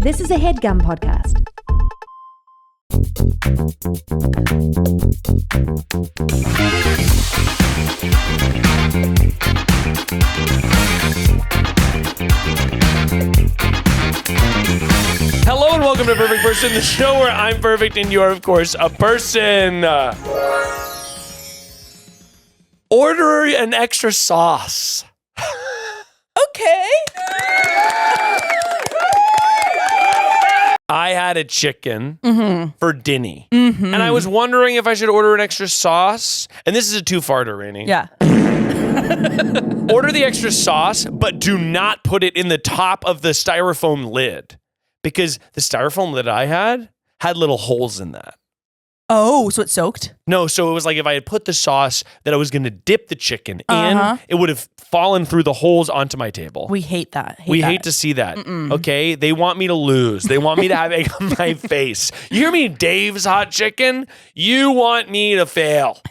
This is a Headgum podcast. Hello and welcome to Perfect Person, the show where I'm perfect and you're, of course, a person. Order an extra sauce. Okay. I had a chicken for dinner, and I was wondering if I should order an extra sauce. And this is a two-farter, Rainey. Yeah. Order the extra sauce, but do not put it in the top of the styrofoam lid, because the styrofoam lid I had little holes in that. Oh, so it's soaked? No, so it was like if I had put the sauce that I was going to dip the chicken in, it would have fallen through the holes onto my table. We hate that. We hate to see that. Okay? They want me to lose. They want me to have egg on my face. You hear me, Dave's Hot Chicken? You want me to fail.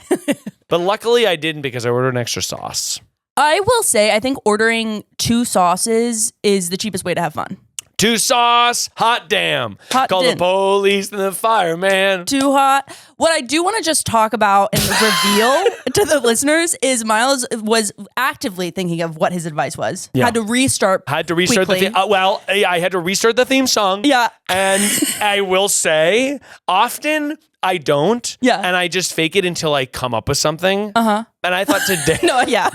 But luckily I didn't, because I ordered an extra sauce. I will say, I think ordering 2 sauces is the cheapest way to have fun. 2 sauce, hot damn. Call the police and the fireman. Too hot. What I do want to just talk about and reveal to the listeners is Miles was actively thinking of what his advice was. Yeah. Had to restart the quickly. theme. I had to restart the theme song. Yeah. And I will say, often I don't. Yeah. And I just fake it until I come up with something. Uh-huh. And I thought today. No, yeah.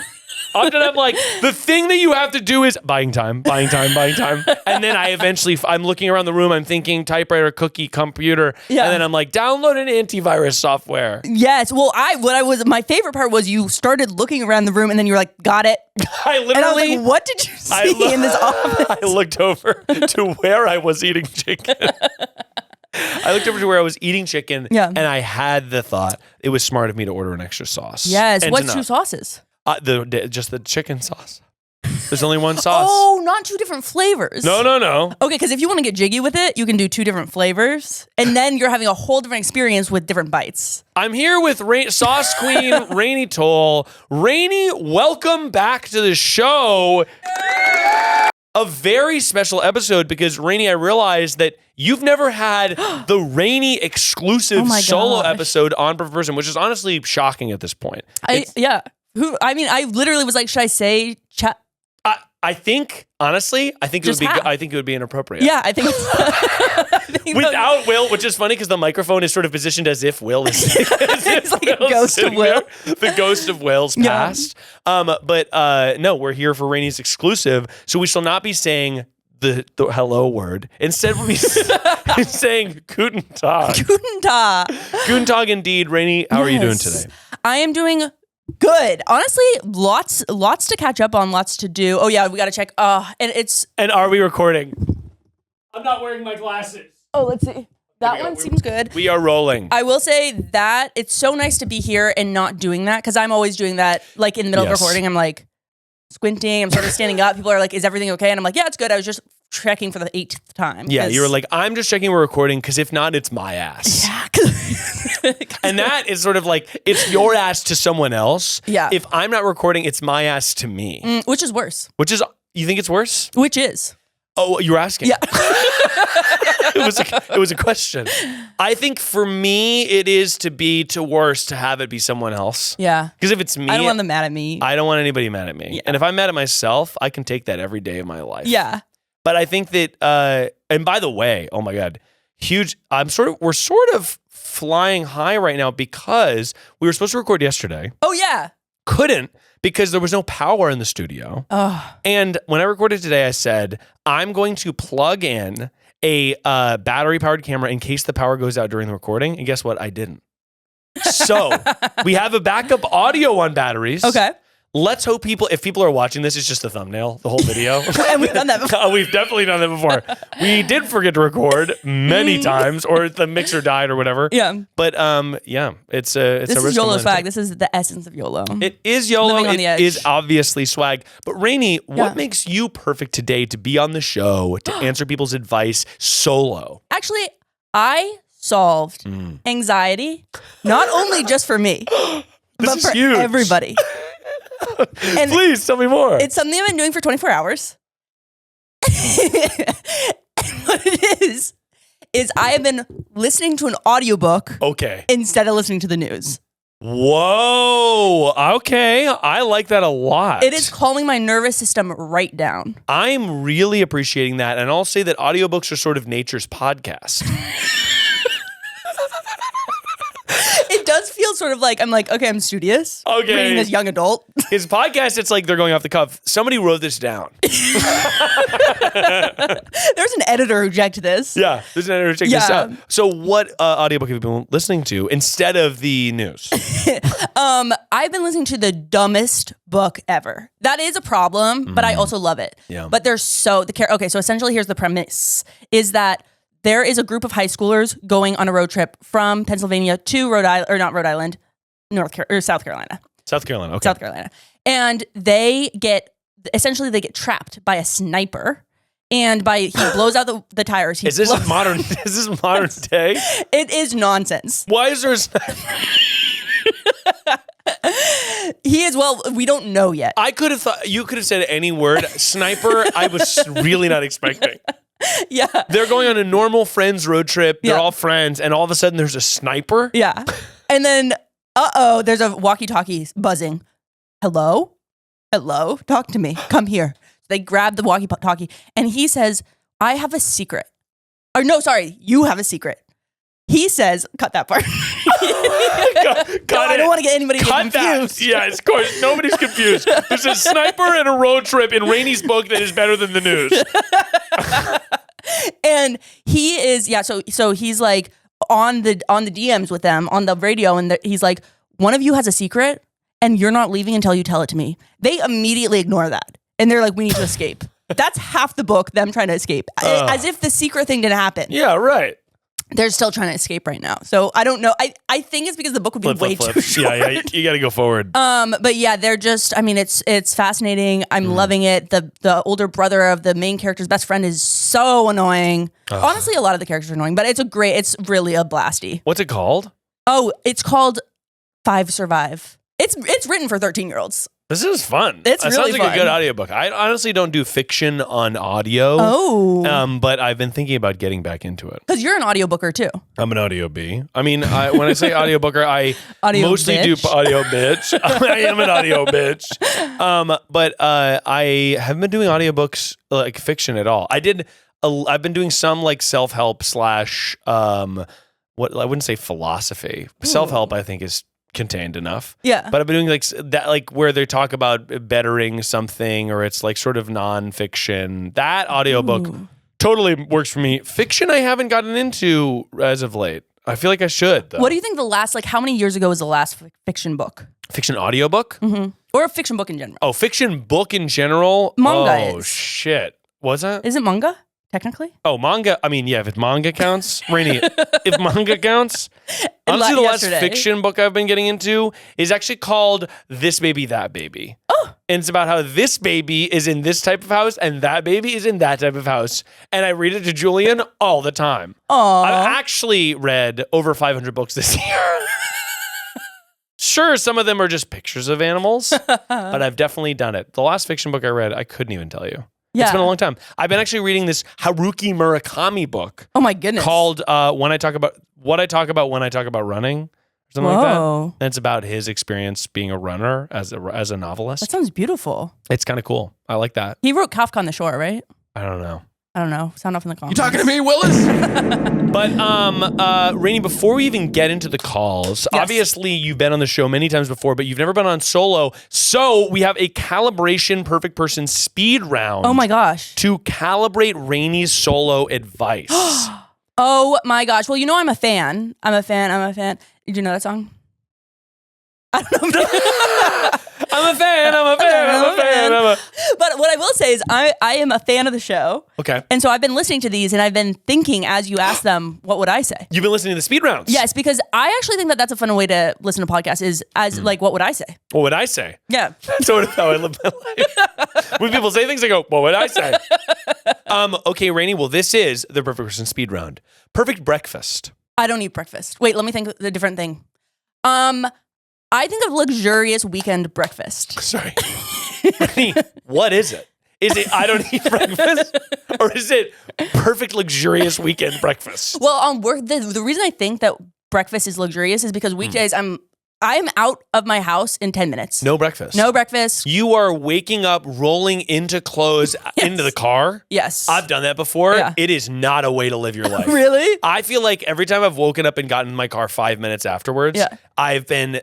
Often I'm like, the thing that you have to do is buying time. And then I'm looking around the room, I'm thinking typewriter, cookie, computer. Yeah. And then I'm like, download an antivirus software. Yes. Well, my favorite part was you started looking around the room and then you were like, got it. I literally. And I was like, what did you see in this office? I looked over to where I was eating chicken. I looked over to where I was eating chicken, and I had the thought, it was smart of me to order an extra sauce. Yes. And What's 2 sauces? Just the chicken sauce. There's only one sauce. Oh, not 2 different flavors. No. Okay, because if you want to get jiggy with it, you can do 2 different flavors, and then you're having a whole different experience with different bites. I'm here with Sauce Queen Rainie Toll. Rainey, welcome back to the show. A very special episode because, Rainey, I realized that you've never had the Rainey exclusive solo episode on Perfect Person, which is honestly shocking at this point. I literally was like, should I say chat? I think it would be inappropriate. Yeah, I think without Will, which is funny because the microphone is sort of positioned as if Will is it's like a ghost of Will. The ghost of Will's past. But no, we're here for Rainey's exclusive, so we shall not be saying the hello word. Instead, we'll be saying Guten Tag. Guten Tag. Guten Tag indeed. Rainey, how are you doing today? I am doing good. Honestly, lots to catch up on, lots to do. Oh yeah, we got to check. And are we recording? I'm not wearing my glasses. Oh, let's see. That one seems good. We are rolling. I will say that it's so nice to be here and not doing that, because I'm always doing that. Like in the middle of recording, I'm like squinting. I'm sort of standing up. People are like, "Is everything okay?" And I'm like, "Yeah, it's good." I was just checking for the 8th time. Yeah, you were like, "I'm just checking we're recording, because if not, it's my ass." Yeah. And that is sort of like, it's your ass to someone else. Yeah. If I'm not recording, it's my ass to me. Which is worse. You think it's worse? Which is. Oh, you're asking? Yeah. It was a question. I think for me, it is to worse to have it be someone else. Yeah. Because if it's me, I don't want them mad at me. I don't want anybody mad at me. Yeah. And if I'm mad at myself, I can take that every day of my life. Yeah. But I think that, and by the way, oh my God, we're sort of flying high right now because we were supposed to record yesterday. Oh yeah. Couldn't, because there was no power in the studio. And when I recorded today, I said, I'm going to plug in a battery-powered camera in case the power goes out during the recording. And guess what? I didn't. So we have a backup audio on batteries. Okay. Let's hope if people are watching this, it's just the thumbnail, the whole video. And we've done that before. We've definitely done that before. We did forget to record many times, or the mixer died or whatever. Yeah. But it's a This is YOLO swag. This is the essence of YOLO. It is YOLO. Living on the edge. It is obviously swag. But Rainey, what makes you perfect today to be on the show, to answer people's advice solo? Actually, I solved anxiety, not only just for me, but for huge. everybody. And please tell me more. It's something I've been doing for 24 hours. What it is I have been listening to an audiobook instead of listening to the news. Whoa. Okay. I like that a lot. It is calming my nervous system right down. I'm really appreciating that. And I'll say that audiobooks are sort of nature's podcast. It does feel sort of like, I'm like, okay, I'm studious. Okay. Reading this young adult. His podcast, it's like they're going off the cuff. Somebody wrote this down. There's an editor who checked this. Yeah, there's an editor who checked this out. So what audiobook have you been listening to instead of the news? I've been listening to the dumbest book ever. That is a problem, but I also love it. Yeah. But there's so essentially here's the premise is that there is a group of high schoolers going on a road trip from Pennsylvania to South Carolina. South Carolina, okay. South Carolina. And they get trapped by a sniper. And he blows out the tires. Is this modern day? It is nonsense. Why is there a sniper? We don't know yet. I could have thought, you could have said any word. Sniper, I was really not expecting. Yeah. They're going on a normal friends road trip. They're all friends. And all of a sudden there's a sniper. Yeah. And then, there's a walkie-talkie buzzing. Hello? Hello? Talk to me. Come here. So they grab the walkie-talkie and he says, I have a secret. Or no, sorry, you have a secret. He says, cut that part. I don't want to get anybody confused. That. Yeah, of course. Nobody's confused. There's a sniper and a road trip in Rainie's book that is better than the news. And he is, so he's like on the DMs with them on the radio, and he's like, one of you has a secret and you're not leaving until you tell it to me. They immediately ignore that. And they're like, we need to escape. That's half the book, them trying to escape. As if the secret thing didn't happen. Yeah, right. They're still trying to escape right now. So I don't know. I think it's because the book would be way too short. Yeah, you got to go forward. But yeah, they're just, it's fascinating. I'm loving it. The older brother of the main character's best friend is so annoying. Honestly, a lot of the characters are annoying, but it's really a blasty. What's it called? Oh, it's called 5 Survive. It's written for 13-year-olds. This is fun. It's that really sounds like a good audiobook. I honestly don't do fiction on audio. Oh. But I've been thinking about getting back into it. Because you're an audiobooker too. I'm an audio bee. I mean, when I say audiobooker, I mostly do audio bitch. I am an audio bitch. But I haven't been doing audiobooks like fiction at all. I've been doing some like self-help / what I wouldn't say philosophy. Self-help I think is contained enough. Yeah. But I've been doing like that, like where they talk about bettering something, or it's like sort of nonfiction. That audiobook totally works for me. Fiction I haven't gotten into as of late. I feel like I should, though. What do you think how many years ago was the last fiction book? Fiction audiobook? Mm-hmm. Or a fiction book in general? Oh, fiction book in general? Manga Oh, shit. Was that? Is it manga? Technically? Oh, manga. I mean, yeah, if manga counts. Rainey, if manga counts. Honestly, the last fiction book I've been getting into is actually called This Baby, That Baby. Oh. And it's about how this baby is in this type of house and that baby is in that type of house. And I read it to Julian all the time. Aww. I've actually read over 500 books this year. Sure, some of them are just pictures of animals, but I've definitely done it. The last fiction book I read, I couldn't even tell you. Yeah. It's been a long time. I've been actually reading this Haruki Murakami book. Oh my goodness. Called What I Talk About When I Talk About Running. Or something like that. And it's about his experience being a runner as a novelist. That sounds beautiful. It's kind of cool. I like that. He wrote Kafka on the Shore, right? I don't know. Sound off in the comments. You talking to me, Willis? But Rainey, before we even get into the calls, obviously you've been on the show many times before, but you've never been on solo. So we have a Calibration Perfect Person speed round. Oh my gosh. To calibrate Rainie's solo advice. Oh my gosh. Well, you know I'm a fan. I'm a fan. Did you know that song? I don't know. I'm a fan. But what I will say is I am a fan of the show. Okay. And so I've been listening to these and I've been thinking as you ask them, what would I say? You've been listening to the speed rounds? Yes, because I actually think that that's a fun way to listen to podcasts is as like, what would I say? What would I say? Yeah. So that's how I live my life. When people say things, I go, what would I say? Okay, Rainey, well, this is the Perfect Person speed round. Perfect breakfast. I don't eat breakfast. Wait, let me think of a different thing. I think of luxurious weekend breakfast. Sorry. Rainey, what is it? Is it I don't eat breakfast? Or is it perfect luxurious weekend breakfast? Well, on work, the reason I think that breakfast is luxurious is because weekdays I'm out of my house in 10 minutes. No breakfast. No breakfast. You are waking up, rolling into clothes into the car. Yes. I've done that before. Yeah. It is not a way to live your life. Really? I feel like every time I've woken up and gotten in my car 5 minutes afterwards, I've been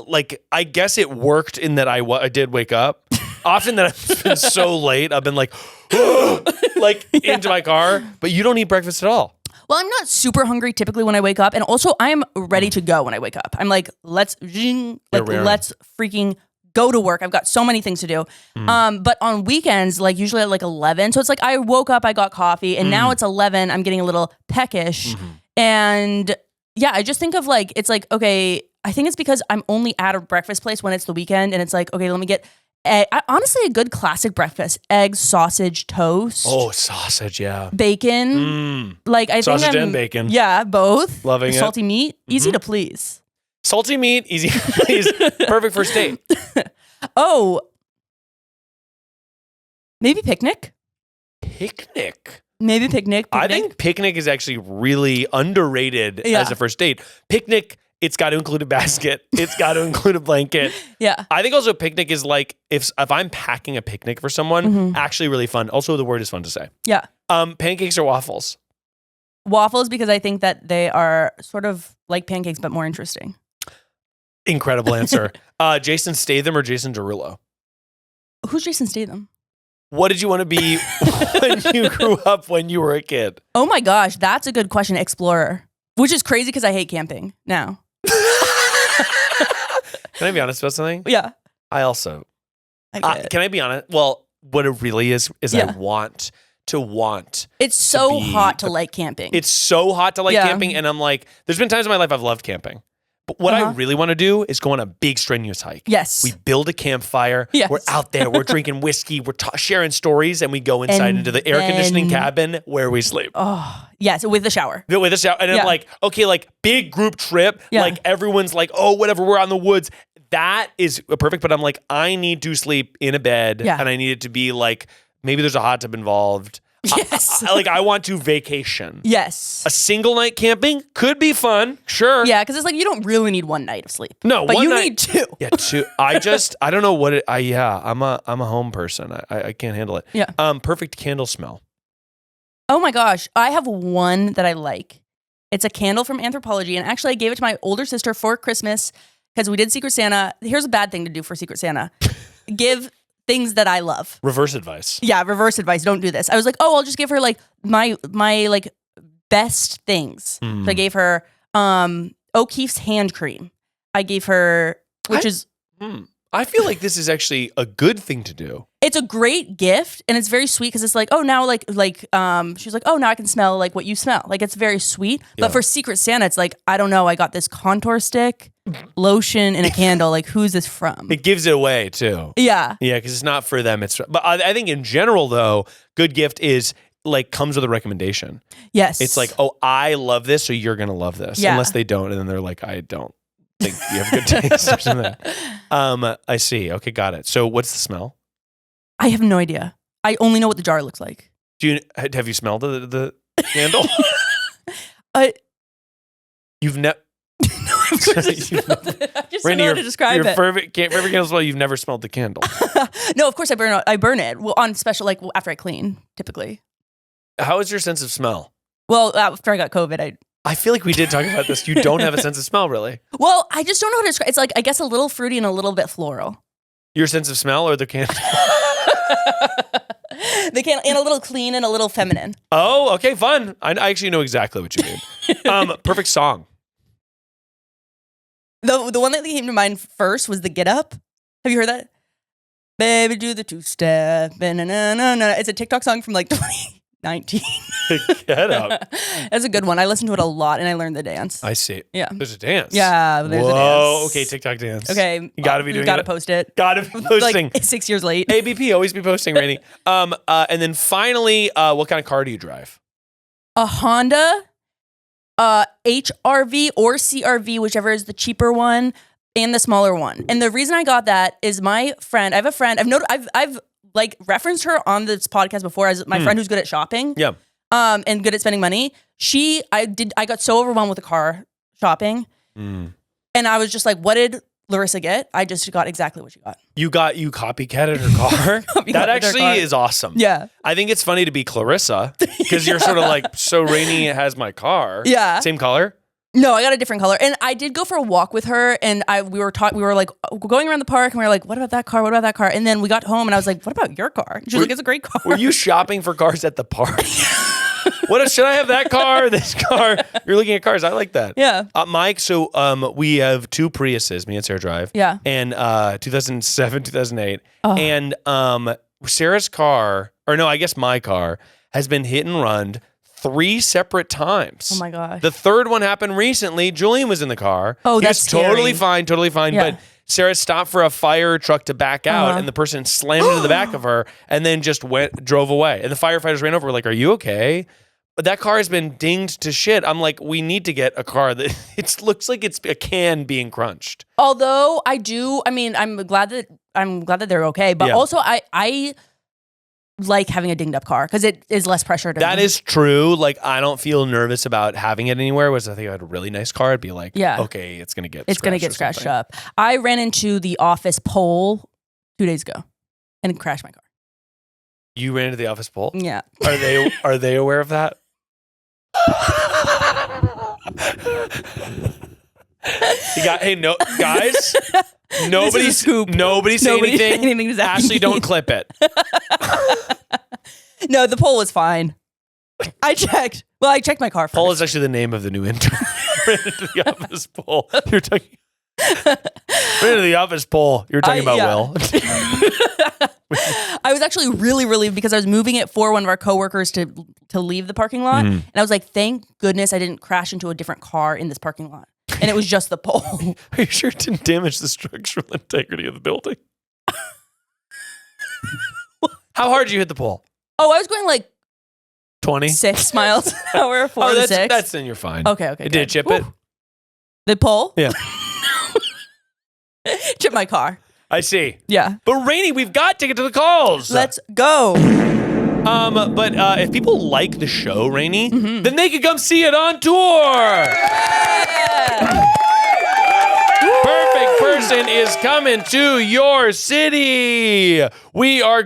like, I guess it worked in that I did wake up. Often that I've been so late, I've been like, into my car, but you don't eat breakfast at all. Well, I'm not super hungry typically when I wake up, and also I'm ready to go when I wake up. I'm like, let's freaking go to work. I've got so many things to do. But on weekends, like usually at like 11, so it's like I woke up, I got coffee, and now it's 11. I'm getting a little peckish, and yeah, I just think of like it's like okay, I think it's because I'm only at a breakfast place when it's the weekend, and it's like okay, let me get. Honestly, a good classic breakfast: eggs, sausage, toast. Oh, sausage, yeah. Bacon. Like I think sausage and bacon. Yeah, both. Loving it. Salty meat, easy to please. Salty meat, easy to please. Perfect for date. Oh, maybe picnic. Picnic. Maybe picnic. I think picnic is actually really underrated as a first date. Picnic. It's got to include a basket. It's got to include a blanket. Yeah. I think also picnic is like, if I'm packing a picnic for someone, actually really fun. Also, the word is fun to say. Yeah. Pancakes or waffles? Waffles, because I think that they are sort of like pancakes, but more interesting. Incredible answer. Jason Statham or Jason Derulo? Who's Jason Statham? What did you want to be when you grew up when you were a kid? Oh my gosh, that's a good question. Explorer. Which is crazy because I hate camping now. Can I be honest about something? Yeah. I also. Can I be honest? Well, what it really is I want to It's so hot to like camping. It's so hot to like camping. And I'm like, there's been times in my life I've loved camping. But what I really want to do is go on a big strenuous hike. Yes. We build a campfire. Yes. We're out there. We're drinking whiskey. We're sharing stories. And we go inside into the air conditioning cabin where we sleep. Oh, yes. With the shower. With a shower. And I'm like, okay, like big group trip. Yeah. Like everyone's like, oh, whatever. We're out in the woods. That is perfect. But I'm like, I need to sleep in a bed. Yeah. And I need it to be like, maybe there's a hot tub involved. Yes. I want to vacation. Yes. A single night camping could be fun. Sure. Yeah, because it's like you don't really need one night of sleep. No, but one you night, need two. Yeah, two. I don't know what it. I'm a home person. I can't handle it. Yeah. Perfect candle smell. Oh my gosh, I have one that I like. It's a candle from Anthropology, and actually I gave it to my older sister for Christmas because we did Secret Santa. Here's a bad thing to do for Secret Santa: give things that I love. Reverse advice. Yeah, reverse advice. Don't do this. I was like, oh, I'll just give her like my like best things. So I gave her O'Keeffe's hand cream. I gave her, I feel like this is actually a good thing to do. It's a great gift, and it's very sweet because it's like, oh, now she's like, oh, now I can smell like what you smell. Like it's very sweet. Yeah. But for Secret Santa, it's like, I don't know. I got this contour stick, lotion, and a candle. Like, who's this from? It gives it away too. Yeah. Yeah, because it's not for them. But I think in general though, good gift is like comes with a recommendation. Yes. It's like, oh, I love this, so you're gonna love this. Yeah. Unless they don't, and then they're like, I don't think you have good taste or something. I see. Okay, got it. So what's the smell? I have no idea. I only know what the jar looks like. Have you smelled the candle? You've never. No, of course I smelled it. I just don't know how to describe your it. Perfect candle smell. You've never smelled the candle. No, of course I burn it. Well, on special, like after I clean, typically. How is your sense of smell? Well, after I got COVID, I feel like we did talk about this. You don't have a sense of smell, really. Well, I just don't know how to describe. It's like I guess a little fruity and a little bit floral. Your sense of smell or the candle? The candle, and a little clean and a little feminine. Oh, okay, fun. I actually know exactly what you mean. Perfect song. The one that came to mind first was the Get Up. Have you heard that? Baby, do the two-step. It's a TikTok song from like 2019. Get Up. That's a good one. I listened to it a lot and I learned the dance. I see. Yeah. There's a dance. Yeah, there's a dance. Whoa, okay, TikTok dance. Okay. You gotta be doing it. You gotta post it. Gotta be posting. Like 6 years late. ABP, always be posting, Rainey. And then finally, what kind of car do you drive? A Honda, HRV or CRV, whichever is the cheaper one, and the smaller one. And the reason I got that is my friend. I have a friend. I've like referenced her on this podcast before as my friend who's good at shopping. Yeah. and good at spending money. I got so overwhelmed with the car shopping. And I was just like, what did Larissa get? I just got exactly what she got. You copycatted her car? That actually is awesome. Yeah. I think it's funny to be Clarissa because you're sort of like, so Rainey has my car. Yeah. Same color? No, I got a different color. And I did go for a walk with her and we were like going around the park and we were like, what about that car? What about that car? And then we got home and I was like, what about your car? And she was like, it's a great car. Were you shopping for cars at the park? Should I have that car? This car? You're looking at cars. I like that. Yeah. Mike, so we have 2 Priuses, me and Sarah drive. Yeah. And 2007, 2008. Oh. And Sarah's car, or no, I guess my car, has been hit and run 3 separate times. Oh my gosh. The third one happened recently. Julian was in the car. Oh, that's scary. Totally fine. Yeah. But Sarah stopped for a fire truck to back out, and the person slammed into the back of her, and then just drove away. And the firefighters ran over. We're like, "Are you okay?" But that car has been dinged to shit. I'm like, we need to get a car that it looks like it's a can being crunched. Although I'm glad that they're okay, but also I like having a dinged up car because it is less pressure to That is true. Like, I don't feel nervous about having it anywhere. Whereas I think I had a really nice car, I'd be like, okay, it's gonna get scratched up. I ran into the office pole 2 days ago and crashed my car. You ran into the office pole? Yeah. Are they aware of that? Guys. Nobody say anything. Ashley, don't clip it. No, the pole was fine. I checked. Well, I checked my car first. Pole is actually the name of the new intern. Ran into the office pole. You're talking. Ran into the office pole. You're talking about Will. I was actually really, because I was moving it for one of our coworkers to leave the parking lot. And I was like, thank goodness I didn't crash into a different car in this parking lot. And it was just the pole. Are you sure it didn't damage the structural integrity of the building? How hard did you hit the pole? Oh, I was going like 20? 6 miles an hour, 4 to 6. That's then you're fine. Okay. Did it chip it? The pole? Yeah. Chip my car. I see. Yeah. But Rainey, we've got to get to the calls. Let's go. But if people like the show, Rainey, then they can come see it on tour. Yeah. Perfect Person is coming to your city. We are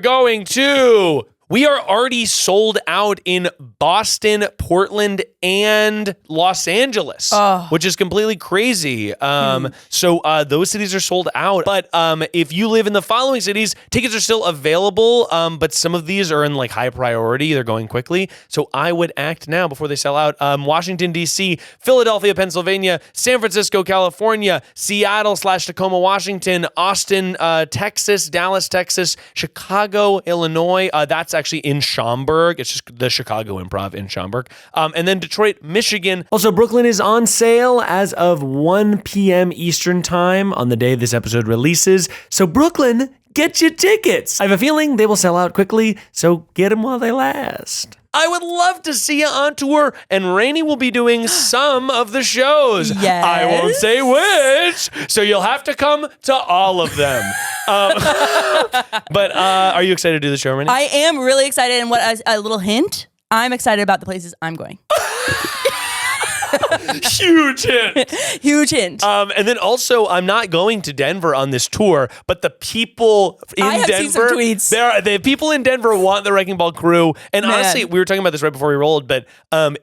already sold out in Boston, Portland, and Los Angeles, which is completely crazy. So those cities are sold out. But if you live in the following cities, tickets are still available, but some of these are in like high priority. They're going quickly. So I would act now before they sell out. Washington, D.C., Philadelphia, Pennsylvania, San Francisco, California, Seattle/Tacoma, Washington, Austin, Texas, Dallas, Texas, Chicago, Illinois. That's actually in Schaumburg. It's just the Chicago Improv in Schaumburg. And then Detroit, Michigan. Also, Brooklyn is on sale as of 1 p.m. Eastern time on the day this episode releases. So Brooklyn, get your tickets. I have a feeling they will sell out quickly, so get them while they last. I would love to see you on tour, and Rainey will be doing some of the shows. Yes. I won't say which, so you'll have to come to all of them. But are you excited to do the show, Rainey? I am really excited, and a little hint, I'm excited about the places I'm going. Huge hint. Huge hint. And then also, I'm not going to Denver on this tour, but the people in Denver, seen some tweets. The people in Denver want the Wrecking Ball crew. And honestly, we were talking about this right before we rolled, but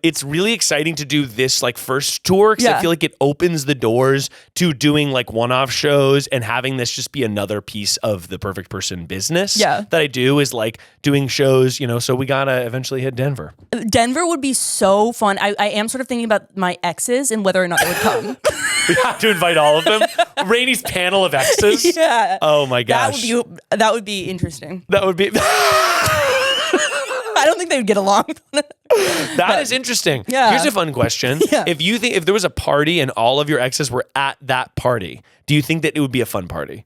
it's really exciting to do this like first tour because I feel like it opens the doors to doing like one-off shows and having this just be another piece of the Perfect Person business that I do is like doing shows, so we gotta eventually hit Denver. Denver would be so fun. I am sort of thinking about my exes and whether or not they would come. We have to invite all of them. Rainey's panel of exes. Yeah. Oh my gosh. That would be interesting. That would be. I don't think they would get along. That is interesting. Yeah. Here's a fun question. Yeah. If there was a party and all of your exes were at that party, do you think that it would be a fun party?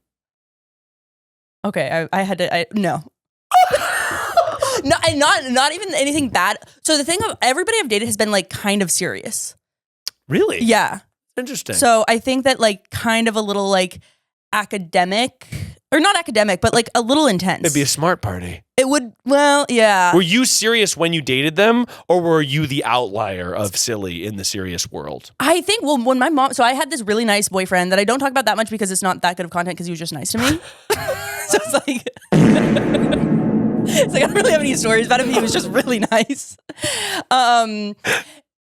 Okay, no. No, and not even anything bad. So the thing of everybody I've dated has been like kind of serious. Really? Yeah. Interesting. So I think that like kind of a little like academic Or not academic, but like a little intense. It'd be a smart party. It would, well, yeah. Were you serious when you dated them, or were you the outlier of silly in the serious world? I think, well, when my mom, so I had this really nice boyfriend that I don't talk about that much because it's not that good of content because he was just nice to me. So it's like, I don't really have any stories about him. He was just really nice.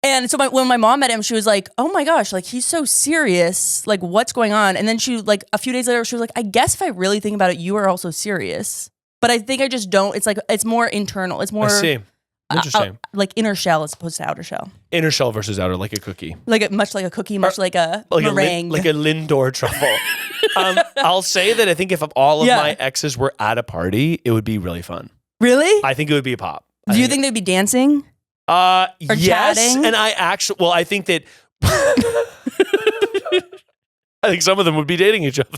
And so when my mom met him, she was like, oh my gosh, like he's so serious. Like what's going on? And then she like a few days later, she was like, I guess if I really think about it, you are also serious. But I think I just don't. It's like, it's more internal. It's more I see. Interesting. Like inner shell as opposed to outer shell. Inner shell versus outer, like a cookie. Much like a cookie, much like a meringue. Like a Lindor truffle. I'll say that I think if all of my exes were at a party, it would be really fun. Really? I think it would be a pop. Do you think they'd be dancing? Or yes. chatting? And I think that I think some of them would be dating each other.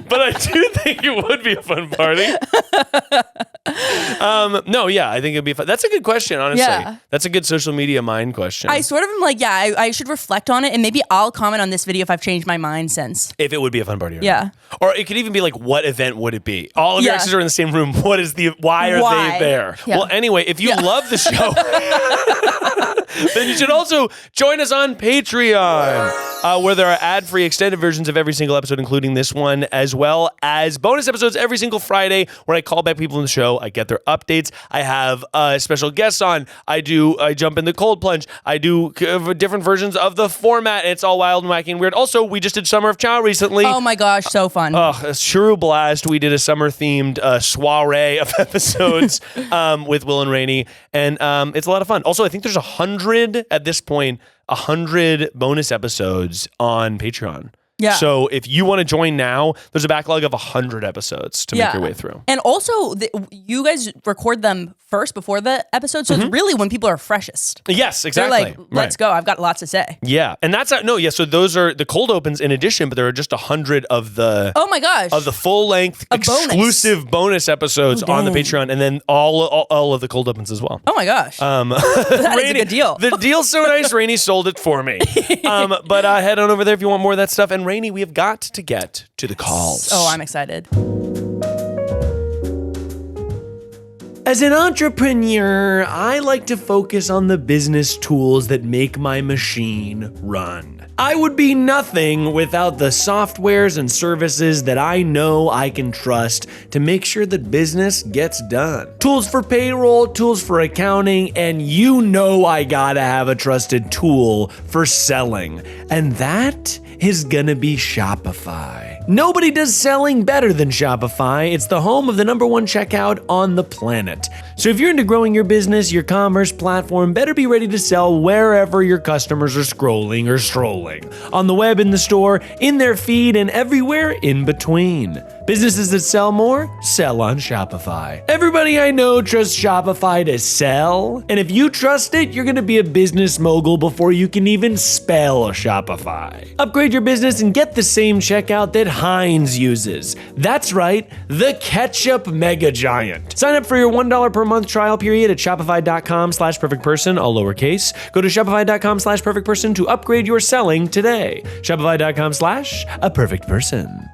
But I do think it would be a fun party. No, yeah, I think it'd be fun. That's a good question, honestly. Yeah. That's a good social media mind question. I sort of am like, I should reflect on it, and maybe I'll comment on this video if I've changed my mind since. If it would be a fun party or Yeah. not. Or it could even be like, what event would it be? All of your exes are in the same room. Why are they there? Yeah. Well, anyway, if you love the show, then you should also join us on Patreon, where there are ad-free extended versions of every single episode, including this one, as well as bonus episodes every single Friday where I call back people in the show. I get their updates. I have special guests on. I jump in the cold plunge. I do different versions of the format. It's all wild and wacky and weird. Also, we just did Summer of Chow recently. Oh my gosh, so fun. A true blast. We did a summer-themed soiree of episodes with Will and Rainey, and it's a lot of fun. Also, I think there's 100 at this point, 100 bonus episodes on Patreon. Yeah. So if you want to join now, there's a backlog of 100 episodes to make your way through. And also, you guys record them first before the episode, so it's really when people are freshest. Yes, exactly. They're like, let's go. I've got lots to say. Yeah, and that's so those are the cold opens in addition, but there are just 100 of the oh my gosh of the full length exclusive bonus episodes on the Patreon, and then all of the cold opens as well. Oh my gosh, that is a good deal. The deal's so nice. Rainey sold it for me. But head on over there if you want more of that stuff. And Rainey, we have got to get to the calls. Oh, I'm excited. As an entrepreneur, I like to focus on the business tools that make my machine run. I would be nothing without the softwares and services that I know I can trust to make sure that business gets done. Tools for payroll, tools for accounting, and you know I gotta have a trusted tool for selling. And that is gonna be Shopify. Nobody does selling better than Shopify. It's the home of the #1 checkout on the planet. So if you're into growing your business, your commerce platform better be ready to sell wherever your customers are scrolling or strolling. On the web, in the store, in their feed, and everywhere in between. Businesses that sell more, sell on Shopify. Everybody I know trusts Shopify to sell, and if you trust it, you're gonna be a business mogul before you can even spell Shopify. Upgrade your business and get the same checkout that Heinz uses. That's right, the ketchup mega giant. Sign up for your $1 per month trial period at shopify.com/perfectperson, all lowercase. Go to shopify.com/perfectperson to upgrade your selling today. Shopify.com/a-perfect-person.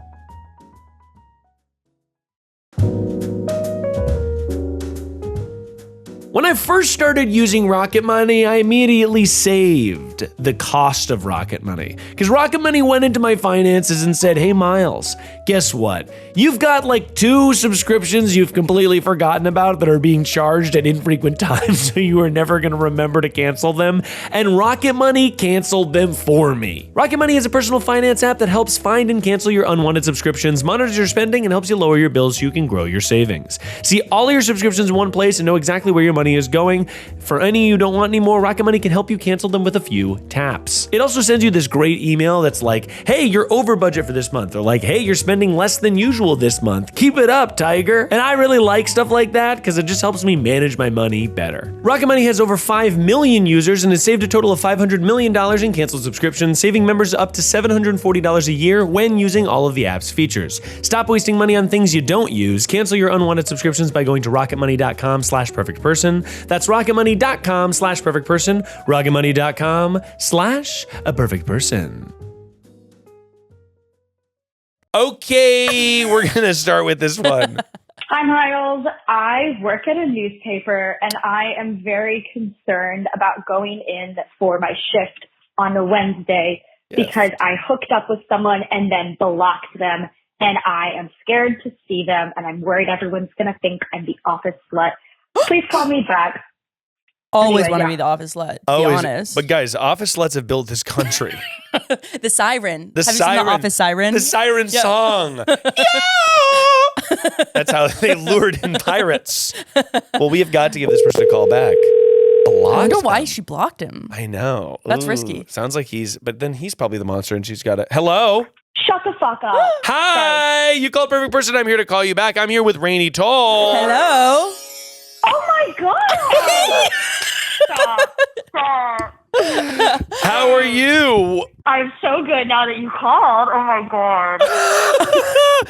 When I first started using Rocket Money, I immediately saved the cost of Rocket Money. Because Rocket Money went into my finances and said, hey Miles, guess what? You've got like 2 subscriptions you've completely forgotten about that are being charged at infrequent times, so you are never going to remember to cancel them. And Rocket Money canceled them for me. Rocket Money is a personal finance app that helps find and cancel your unwanted subscriptions, monitors your spending, and helps you lower your bills so you can grow your savings. See all your subscriptions in one place and know exactly where your money is going. For any you don't want anymore, Rocket Money can help you cancel them with a few taps. It also sends you this great email that's like, hey, you're over budget for this month, or like, hey, you're spending less than usual this month. Keep it up, Tiger. And I really like stuff like that because it just helps me manage my money better. Rocket Money has over 5 million users and has saved a total of $500 million in canceled subscriptions, saving members up to $740 a year when using all of the app's features. Stop wasting money on things you don't use. Cancel your unwanted subscriptions by going to rocketmoney.com/perfectperson. That's rocketmoney.com/perfectperson, rocketmoney.com/a-perfectperson. Okay, we're going to start with this one. Hi, Miles. I work at a newspaper, and I am very concerned about going in for my shift on a Wednesday because I hooked up with someone and then blocked them, and I am scared to see them, and I'm worried everyone's going to think I'm the office slut. Please call me back. Always Anyway, want to yeah. be the office slut. Be Always. honest. But guys, office sluts have built this country. The siren. The Have siren. you seen the office siren? The siren song. That's how they lured in pirates. Well, we have got to give this person a call back. I wonder Blocked why them. she blocked him. I know. That's Ooh, risky. Sounds like but then he's probably the monster and she's got a, hello? Shut the fuck up. Hi, you called perfect person. I'm here to call you back. I'm here with Rainie Toll. Hello. Oh, my God. Stop. How are you? I'm so good now that you called. Oh, my God.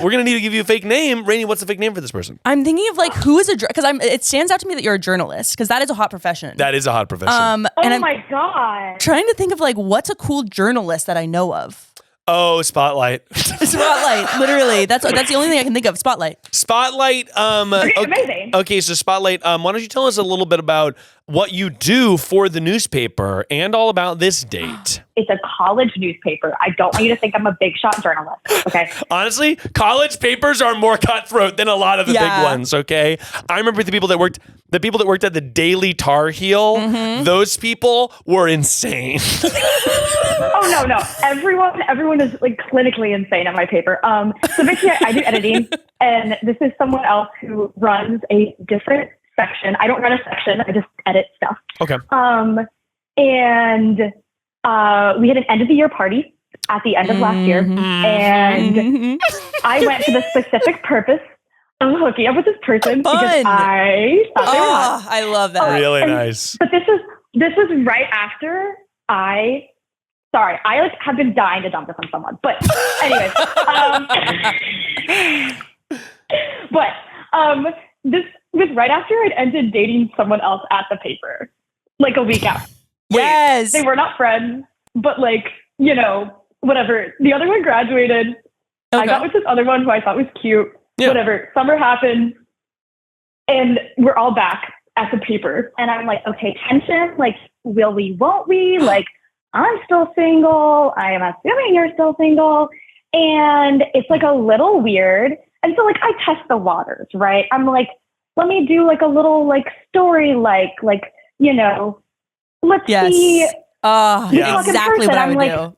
We're going to need to give you a fake name. Rainey, what's the fake name for this person? I'm thinking of like who is because it stands out to me that you're a journalist because that is a hot profession. That is a hot profession. and Oh, I'm my God. trying to think of like what's a cool journalist that I know of. Oh, Spotlight. Spotlight, literally. That's the only thing I can think of. Spotlight. Spotlight. Amazing. Okay, so Spotlight, why don't you tell us a little bit about what you do for the newspaper and all about this date? It's a college newspaper. I don't want you to think I'm a big shot journalist. Okay. Honestly, college papers are more cutthroat than a lot of the big ones, okay? I remember the people that worked at the Daily Tar Heel, those people were insane. Oh, no. Everyone is like clinically insane at my paper. So basically I do editing, and this is someone else who runs a different section. I don't run a section. I just edit stuff. Okay. And we had an end of the year party at the end of last year, and I went for the specific purpose of hooking up with this person because I thought they were hot. I love that. Really nice. But this was right after I like have been dying to dump this on someone. But anyways, this was right after I'd ended dating someone else at the paper, like a week after. Yes. They were not friends, but like, you know, whatever. The other one graduated. Okay. I got with this other one who I thought was cute. Yeah. Whatever. Summer happened, and we're all back at the paper. And I'm like, okay, tension. Like, will we, won't we? Like, I'm still single. I am assuming you're still single. And it's like a little weird. And so like I test the waters, right? I'm like, let me do like a little like story, like, you know, let's see. Exactly what I would do.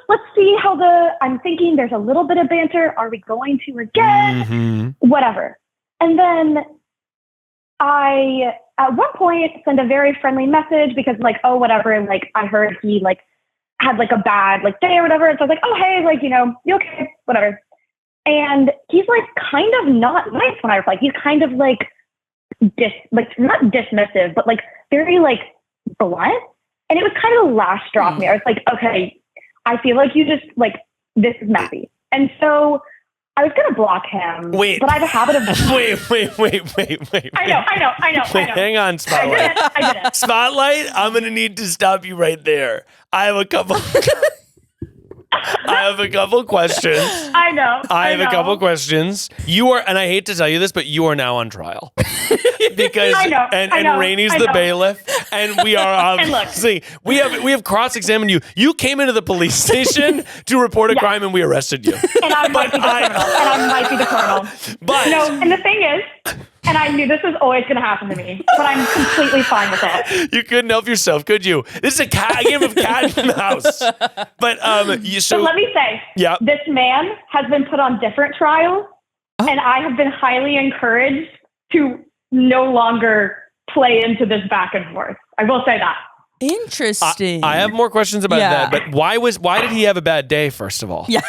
Let's see how I'm thinking there's a little bit of banter. Are we going to again? Whatever. And then I, at one point, send a very friendly message because like, oh, whatever. Like I heard he like had like a bad like day or whatever. And so I was like, oh, hey, like, you know, you okay? Whatever. And he's like kind of not nice when I reply. He's kind of like not dismissive, but like very like blunt. And it was kind of the last straw for me. I was like, okay, I feel like you just like, this is messy. And so I was going to block him. Wait. But I have a habit of... Wait. I know. Wait, hang on, Spotlight. I did it. Spotlight, I'm going to need to stop you right there. I have a couple questions. I know. I have a couple questions. You are, and I hate to tell you this, but you are now on trial. Because I know. And Rainey's the bailiff, and we are obviously we have cross-examined you. You came into the police station to report a crime, and we arrested you. And I might be the criminal. But no, and the thing is, and I knew this was always going to happen to me, but I'm completely fine with it. You couldn't help yourself, could you? This is a game of cat and mouse. But So let me say, this man has been put on different trials, and I have been highly encouraged to no longer play into this back and forth. I will say that. Interesting. I have more questions about that, but why did he have a bad day, first of all? Yeah.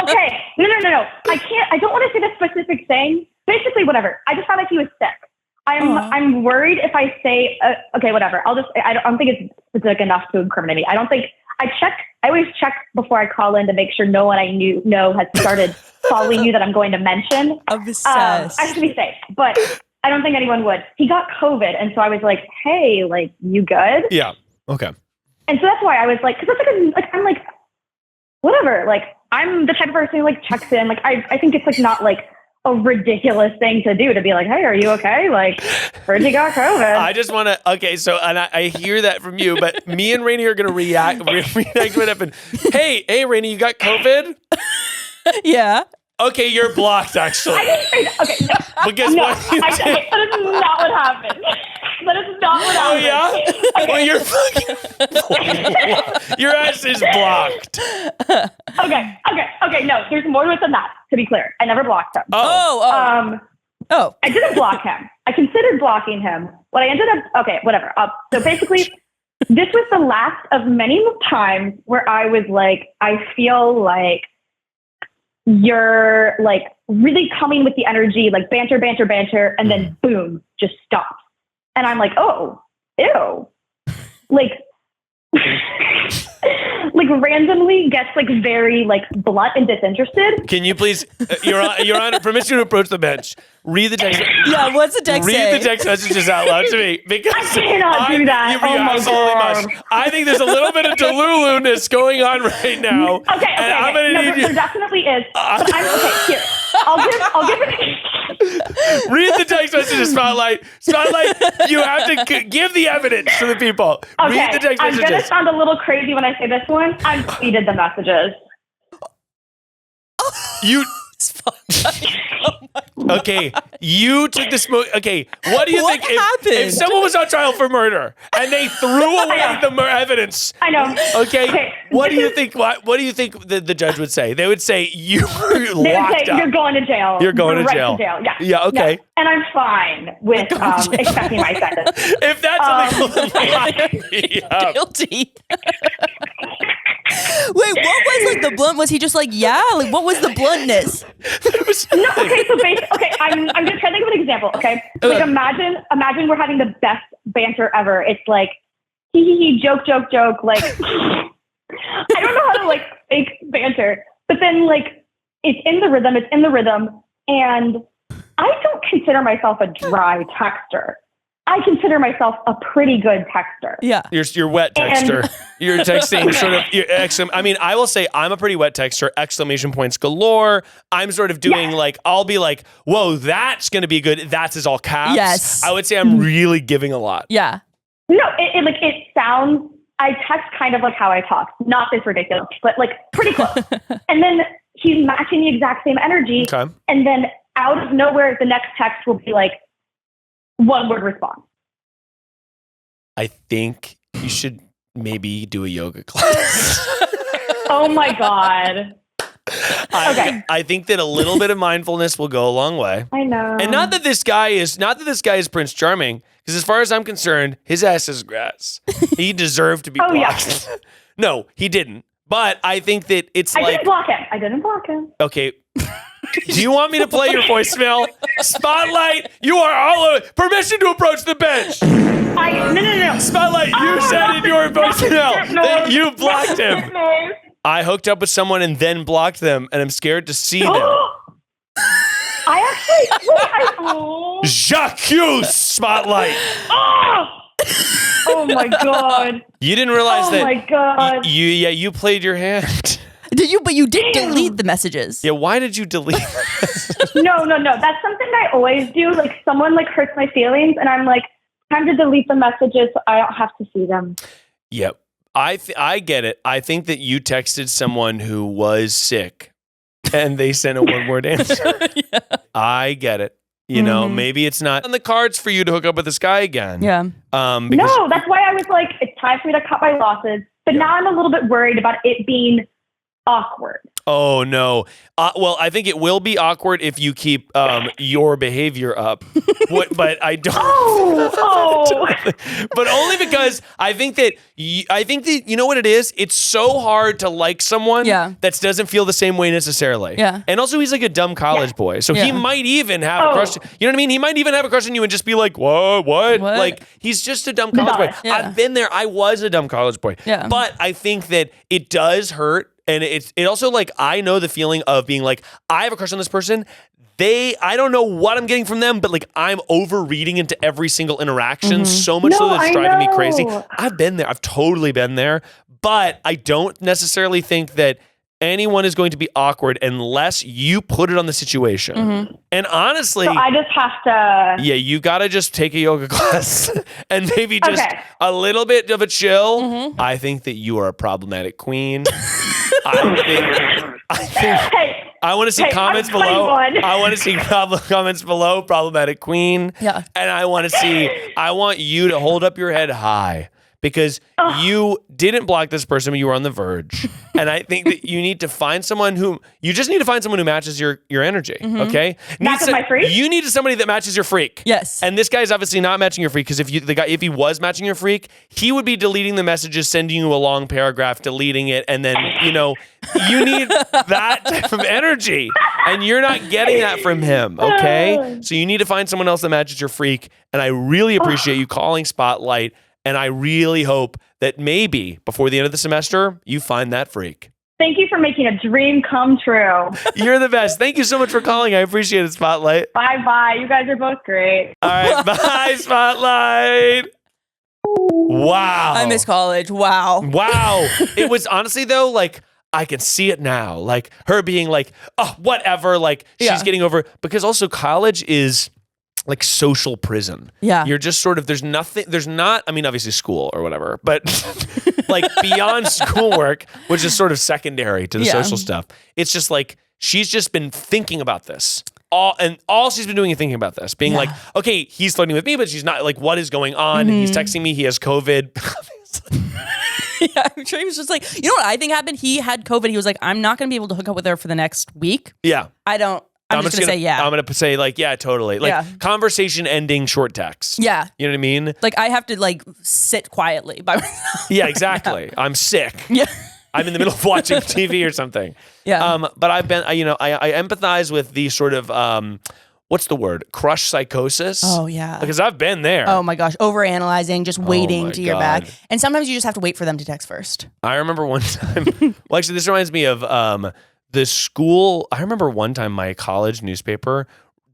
Okay. No. I don't want to say the specific thing. Basically, whatever. I just found like he was sick. I'm worried if I say, okay, whatever. I don't think it's specific enough to incriminate me. I always check before I call in to make sure no one I know has started following you that I'm going to mention. I have to be safe, but I don't think anyone would. He got COVID, and so I was like, hey, like, you good? Yeah. Okay. And so that's why I was like, because that's I'm like, whatever. Like, I'm the type of person who like checks in. Like, I think it's like not like a ridiculous thing to do to be like, hey, are you okay? Like, heard you got COVID. I just want to, okay, so, and I hear that from you, but me and Rainey are going to react to what happened. Hey, Rainey, you got COVID? Yeah. Okay, you're blocked, actually. I didn't say that. Okay, no. Because what you that is not what happened. That is not what Oh, happened. yeah? Okay. Well, your ass is blocked. Okay, no, there's more to it than that, to be clear. I never blocked him. Oh. I didn't block him. I considered blocking him. What I ended up, okay, whatever. So basically, this was the last of many times where I was like, I feel like you're like really coming with the energy, like banter, and then boom, just stops. And I'm like, oh, ew. Like, like randomly gets like very like blunt and disinterested. Can you please, Your Honor, permission to approach the bench. Read the text. Yeah, what's the text say? Read the text messages out loud to me, because I cannot do that. You Oh my absolutely God. must. I think there's a little bit of Delulu-ness going on right now. Okay. I'm gonna No, need you. there definitely is. But okay, here. I'll give it. Read the text messages, Spotlight. Spotlight, you have to give the evidence to the people. Okay, Read the text I'm messages. gonna sound a little crazy when I say this one. I deleted the messages. You. Okay, you took the smoke. Okay, what do you What think happened? if someone was on trial for murder and they threw away the evidence? I know. Okay, what do you think? What do you think the judge would say? They would say you were They would locked say, up. you're going to jail. You're going to Right jail. Yeah. Yeah, okay. Yeah. And I'm fine with accepting my sentence. If that's illegal, lock me up. Guilty. Wait, what was like the blunt? Was he just like, yeah? Like, what was the bluntness? No, okay, so basically, I'm just trying to think of an example, okay? Like, imagine we're having the best banter ever. It's like, hee, joke, like, I don't know how to, like, fake banter. But then, like, it's in the rhythm, and I don't consider myself a dry texter. I consider myself a pretty good texter. Yeah. You're wet texter. You're texting sort of, I mean, I will say I'm a pretty wet texter, exclamation points galore. I'm sort of doing like, I'll be like, whoa, that's going to be good. That's is all caps. Yes. I would say I'm really giving a lot. Yeah. No, it sounds, I text kind of like how I talk. Not this ridiculous, but like pretty close. And then he's matching the exact same energy. Okay. And then out of nowhere, the next text will be like, one word response. I think you should maybe do a yoga class. Oh my God. I think that a little bit of mindfulness will go a long way. I know. And not that this guy is Prince Charming, because as far as I'm concerned, his ass is grass. He deserved to be blocked. Yeah. No, he didn't. But I think that it's I like, didn't block him. okay. Do you want me to play your voicemail? Spotlight, you are all over. Permission to approach the bench. No. Spotlight, you said in your voicemail that you blocked him. I hooked up with someone and then blocked them, and I'm scared to see them. J'accuse, Spotlight. Oh my God. You didn't realize that. Oh my God. You played your hand. Did you? But you did delete the messages. Yeah, why did you delete them? No. That's something I always do. Like, someone like hurts my feelings, and I'm like, time to delete the messages so I don't have to see them. Yep. I get it. I think that you texted someone who was sick and they sent a one-word answer. Yeah. I get it. You know, maybe it's not on the cards for you to hook up with this guy again. Yeah. No, that's why I was like, it's time for me to cut my losses. But now I'm a little bit worried about it being awkward. Oh, no. Well, I think it will be awkward if you keep your behavior up. But I don't. Oh. But only because I think that you know what it is? It's so hard to like someone that doesn't feel the same way necessarily. Yeah. And also he's like a dumb college boy. So he might even have a crush. You know what I mean? He might even have a crush on you and just be like, what? Like, he's just a dumb college boy. Yeah. I've been there. I was a dumb college boy. Yeah. But I think that it does hurt. And it also, like, I know the feeling of being like, I have a crush on this person. I don't know what I'm getting from them, but like, I'm overreading into every single interaction so much so that it's driving me crazy. I've been there. I've totally been there. But I don't necessarily think that anyone is going to be awkward unless you put it on the situation. Mm-hmm. And honestly, So I just have to. yeah, you got to just take a yoga class and maybe just a little bit of a chill. Mm-hmm. I think that you are a problematic queen. I think Hey, I want to see comments I'm below. 21. I want to see comments below, problematic queen. Yeah. And I want you to hold up your head high because you didn't block this person, but you were on the verge. And I think that you need to find someone who matches your energy. Mm-hmm. Okay. Matches my freak? You need somebody that matches your freak. Yes. And this guy's obviously not matching your freak because if he was matching your freak, he would be deleting the messages, sending you a long paragraph, deleting it, and then you need that type of energy, and you're not getting that from him. Okay, so you need to find someone else that matches your freak. And I really appreciate you calling Spotlight, and I really hope that maybe before the end of the semester you find that freak. Thank you for making a dream come true. You're the best. Thank you so much for calling. I appreciate it, Spotlight. Bye. You guys are both great. All right, bye, Spotlight. Wow. I miss college. Wow. Wow. It was honestly though, like, I can see it now. Like her being like, oh, whatever. Like she's getting over, because also college is like social prison. Yeah. You're just sort of, I mean, obviously school or whatever, but like beyond schoolwork, which is sort of secondary to the social stuff. It's just like, she's just been thinking about this. All she's been doing is thinking about this, being like, okay, he's flirting with me, but she's not, like, what is going on? He's texting me, he has COVID. Yeah, I'm sure he was just like, you know what I think happened? He had COVID. He was like, I'm not going to be able to hook up with her for the next week. Yeah. I'm just going to say, yeah. I'm going to say, like, yeah, totally. Like, conversation ending short text. Yeah. You know what I mean? Like, I have to, like, sit quietly by myself. Yeah, exactly. I'm sick. Yeah. I'm in the middle of watching TV or something. Yeah. But I've been, I empathize with the sort of, what's the word? Crush psychosis. Oh, yeah. Because I've been there. Oh, my gosh. Overanalyzing, just waiting to your back. God. And sometimes you just have to wait for them to text first. I remember one time, well, actually, this reminds me of the school. I remember one time my college newspaper,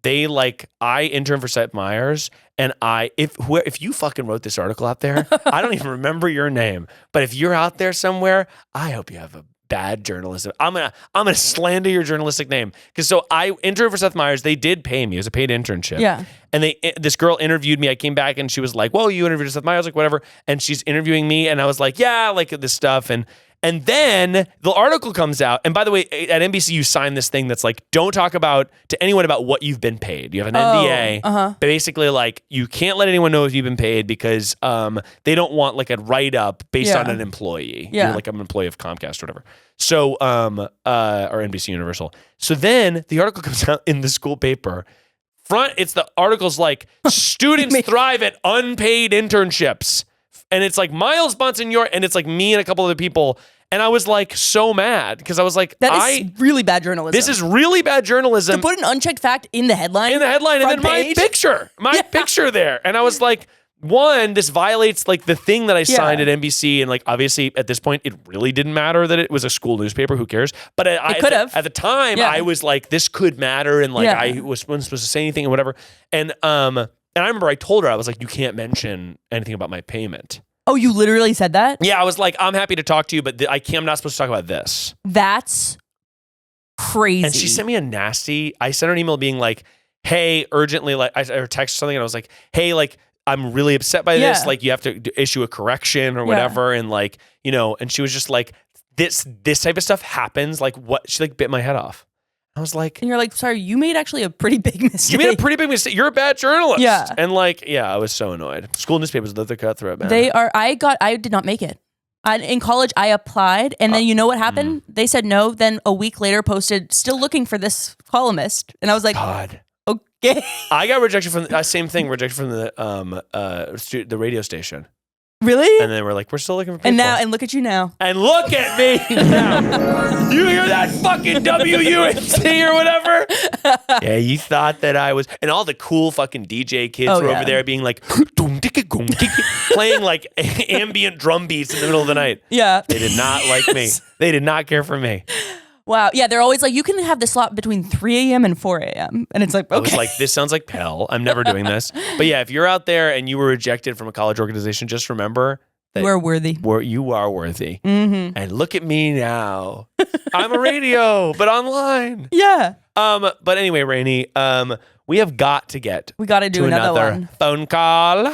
I interned for Seth Meyers, and if you fucking wrote this article out there, I don't even remember your name, but if you're out there somewhere, I hope you have a bad journalism. I'm gonna slander your journalistic name, because so I interned for Seth Meyers. They did pay me. It was a paid internship. Yeah. And this girl interviewed me. I came back and she was like, "Well, you interviewed Seth Meyers, like whatever." And she's interviewing me, and I was like, "Yeah, like this stuff." And then the article comes out. And by the way, at NBC, you sign this thing that's like, don't talk to anyone about what you've been paid. You have an NDA. Basically, like, you can't let anyone know if you've been paid because they don't want like a write-up based on an employee. Yeah. You're like, I'm an employee of Comcast or whatever. So, or NBC Universal. So then the article comes out in the school paper. The article's like, students thrive at unpaid internships. And it's like Miles Bonsignore, and it's like me and a couple other people. And I was like so mad because I was like, that is really bad journalism. This is really bad journalism. To put an unchecked fact in the headline. And then my picture there. And I was like, one, this violates like the thing that I signed at NBC. And like, obviously at this point, it really didn't matter that it was a school newspaper. Who cares? But it could have. At the time, I was like, this could matter. And like, I wasn't supposed to say anything and whatever. And I remember I told her, I was like, you can't mention anything about my payment. Oh, you literally said that? Yeah, I was like, I'm happy to talk to you, but I'm not supposed to talk about this. That's crazy. And she sent me I sent her an email being like, hey, urgently, like, or text something, and I was like, hey, like, I'm really upset by this. Like, you have to issue a correction or whatever. And like, and she was just like, this type of stuff happens. Like, what? She like bit my head off. I was like, and you're like, sorry, you made actually a pretty big mistake. You made a pretty big mistake. You're a bad journalist. Yeah. And like, I was so annoyed. School newspapers, they're cutthroat, man. They are. I did not make it. In college, I applied, and then you know what happened? They said no. Then a week later, posted, still looking for this columnist. And I was like, God. Okay. I got rejected from rejected from the radio station. Really? And then we're like, we're still looking for people. And look at you now. And look at me now. You hear that fucking WUNC or whatever? Yeah, you thought that I was. And all the cool fucking DJ kids were over there being like, playing like ambient drum beats in the middle of the night. Yeah. They did not like me. They did not care for me. Wow. Yeah, they're always like, you can have the slot between 3 a.m. and 4 a.m. And it's like, okay. I was like, this sounds like hell. I'm never doing this. But yeah, if you're out there and you were rejected from a college organization, just remember, You are worthy. You are worthy. Mm-hmm. And look at me now. I'm a radio, but online. Yeah. But anyway, Rainey, we have got to get We got to do another one. phone call.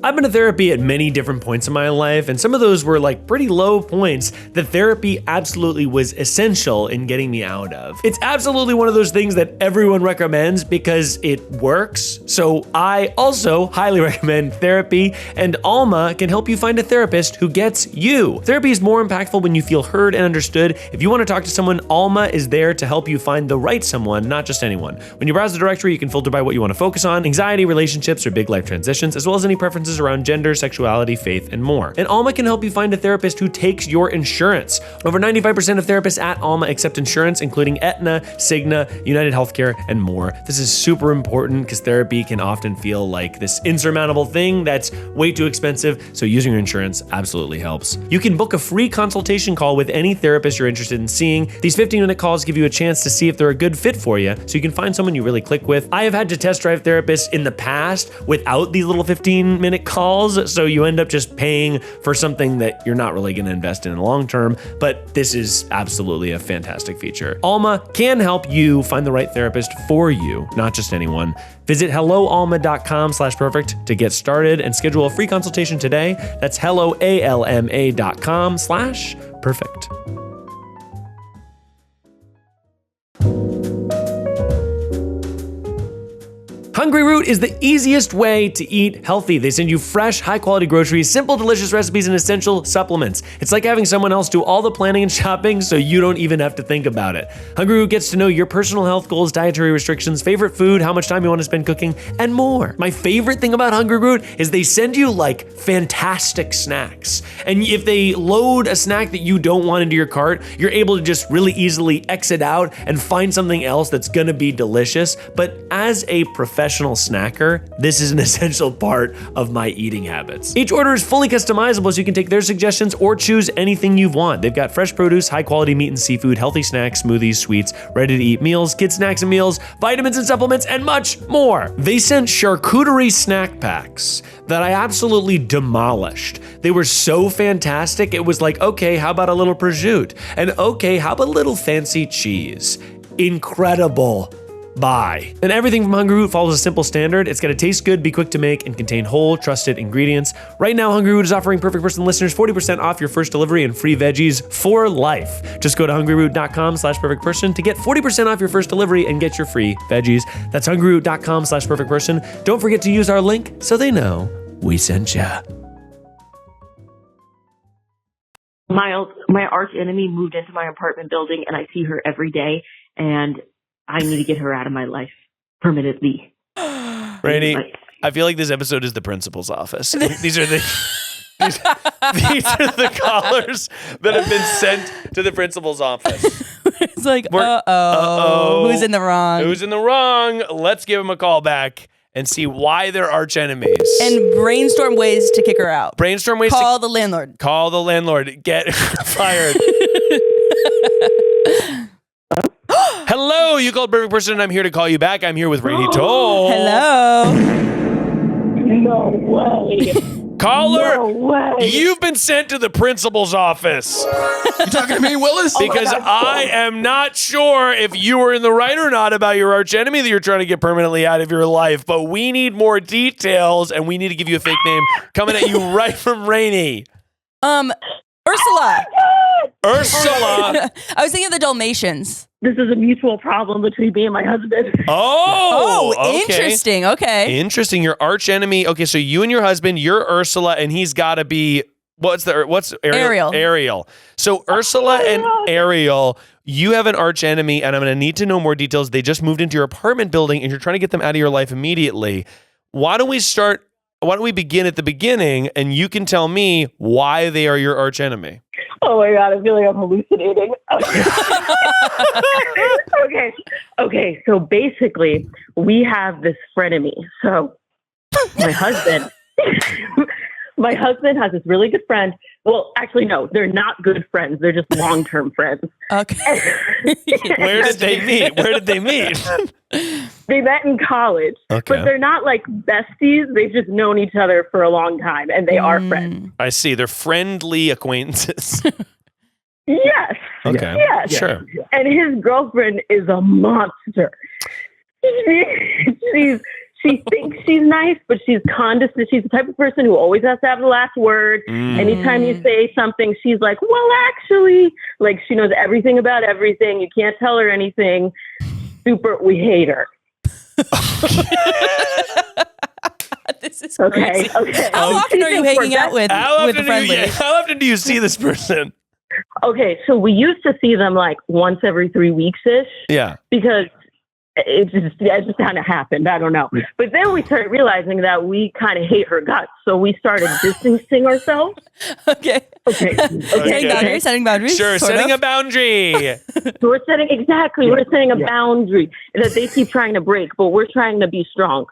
I've been to therapy at many different points in my life, and some of those were like pretty low points that therapy absolutely was essential in getting me out of. It's absolutely one of those things that everyone recommends because it works. So I also highly recommend therapy, and Alma can help you find a therapist who gets you. Therapy is more impactful when you feel heard and understood. If you want to talk to someone, Alma is there to help you find the right someone, not just anyone. When you browse the directory, you can filter by what you want to focus on: anxiety, relationships, or big life transitions, as well as any preferences around gender, sexuality, faith, and more. And Alma can help you find a therapist who takes your insurance. Over 95% of therapists at Alma accept insurance, including Aetna, Cigna, United Healthcare, and more. This is super important because therapy can often feel like this insurmountable thing that's way too expensive, so using your insurance absolutely helps. You can book a free consultation call with any therapist you're interested in seeing. These 15-minute calls give you a chance to see if they're a good fit for you, so you can find someone you really click with. I have had to test drive therapists in the past without these little 15-minute calls, so you end up just paying for something that you're not really going to invest in the long term, but this is absolutely a fantastic feature. Alma can help you find the right therapist for you, not just anyone. Visit helloalma.com/perfect to get started and schedule a free consultation today. That's helloalma.com/perfect. Hungryroot is the easiest way to eat healthy. They send you fresh, high-quality groceries, simple, delicious recipes, and essential supplements. It's like having someone else do all the planning and shopping so you don't even have to think about it. Hungryroot gets to know your personal health goals, dietary restrictions, favorite food, how much time you want to spend cooking, and more. My favorite thing about Hungryroot is they send you like fantastic snacks. And if they load a snack that you don't want into your cart, you're able to just really easily exit out and find something else that's gonna be delicious. But as a professional snacker, this is an essential part of my eating habits. Each order is fully customizable, so you can take their suggestions or choose anything you want. They've got fresh produce, high quality meat and seafood, healthy snacks, smoothies, sweets, ready to eat meals, kid snacks and meals, vitamins and supplements, and much more. They sent charcuterie snack packs that I absolutely demolished. They were so fantastic. It was like, okay, how about a little prosciutto? And okay, how about a little fancy cheese? Incredible. Buy. And everything from Hungryroot follows a simple standard. It's got to taste good, be quick to make, and contain whole, trusted ingredients. Right now, Hungryroot is offering Perfect Person listeners 40% off your first delivery and free veggies for life. Just go to hungryroot.com/perfectperson to get 40% off your first delivery and get your free veggies. That's hungryroot.com/perfectperson. Don't forget to use our link so they know we sent ya. Miles, my arch enemy, moved into my apartment building, and I see her every day, and I need to get her out of my life permanently. Rainey, I feel like this episode is the principal's office. These are the callers that have been sent to the principal's office. It's like, uh-oh. Who's in the wrong? Who's in the wrong? Let's give him a call back and see why they're arch enemies. And brainstorm ways to kick her out. Brainstorm ways Call the landlord. Call the landlord. Get fired. Hello, you called Perfect Person, and I'm here to call you back. I'm here with Rainie Toll. Hello. No way. Caller, No way. you've been sent to the principal's office. You talking to me, Willis? Because I am not sure if you were in the right or not about your arch enemy that you're trying to get permanently out of your life, but we need more details, and we need to give you a fake name coming at you right from Rainey. Ursula. Ursula. I was thinking of the Dalmatians. This is a mutual problem between me and my husband. Okay. Interesting. Okay. Interesting. Your arch enemy. Okay, so you and your husband, you're Ursula, and he's got to be what's Ariel? Ariel. So Ursula and Ariel, you have an arch enemy, and I'm going to need to know more details. They just moved into your apartment building, and you're trying to get them out of your life immediately. Why don't we begin at the beginning, and you can tell me why they are your arch enemy? Oh my God, I feel like I'm hallucinating. Okay. So basically, we have this frenemy. So my husband has this really good friend Well, actually, no, they're not good friends. They're just long-term friends. Okay. Where did they meet? Where did they meet? They met in college, Okay. but they're not like besties. They've just known each other for a long time, and they are friends. I see. They're friendly acquaintances. Yes. Okay. Yes. Sure. And his girlfriend is a monster. She thinks she's nice, but she's condescending. She's the type of person who always has to have the last word. Anytime you say something, she's like, well, actually, like she knows everything about everything. You can't tell her anything. We hate her. This is crazy. Okay. How often are you hanging out with the friend lady? How often do you see this person? Okay, so we used to see them like once every 3 weeks-ish. Yeah. Because it just kind of happened. I don't know. But then we started realizing that we kind of hate her guts. So we started distancing ourselves. Okay. Setting boundaries. Sure, setting a boundary. So we're setting a boundary that they keep trying to break, but we're trying to be strong.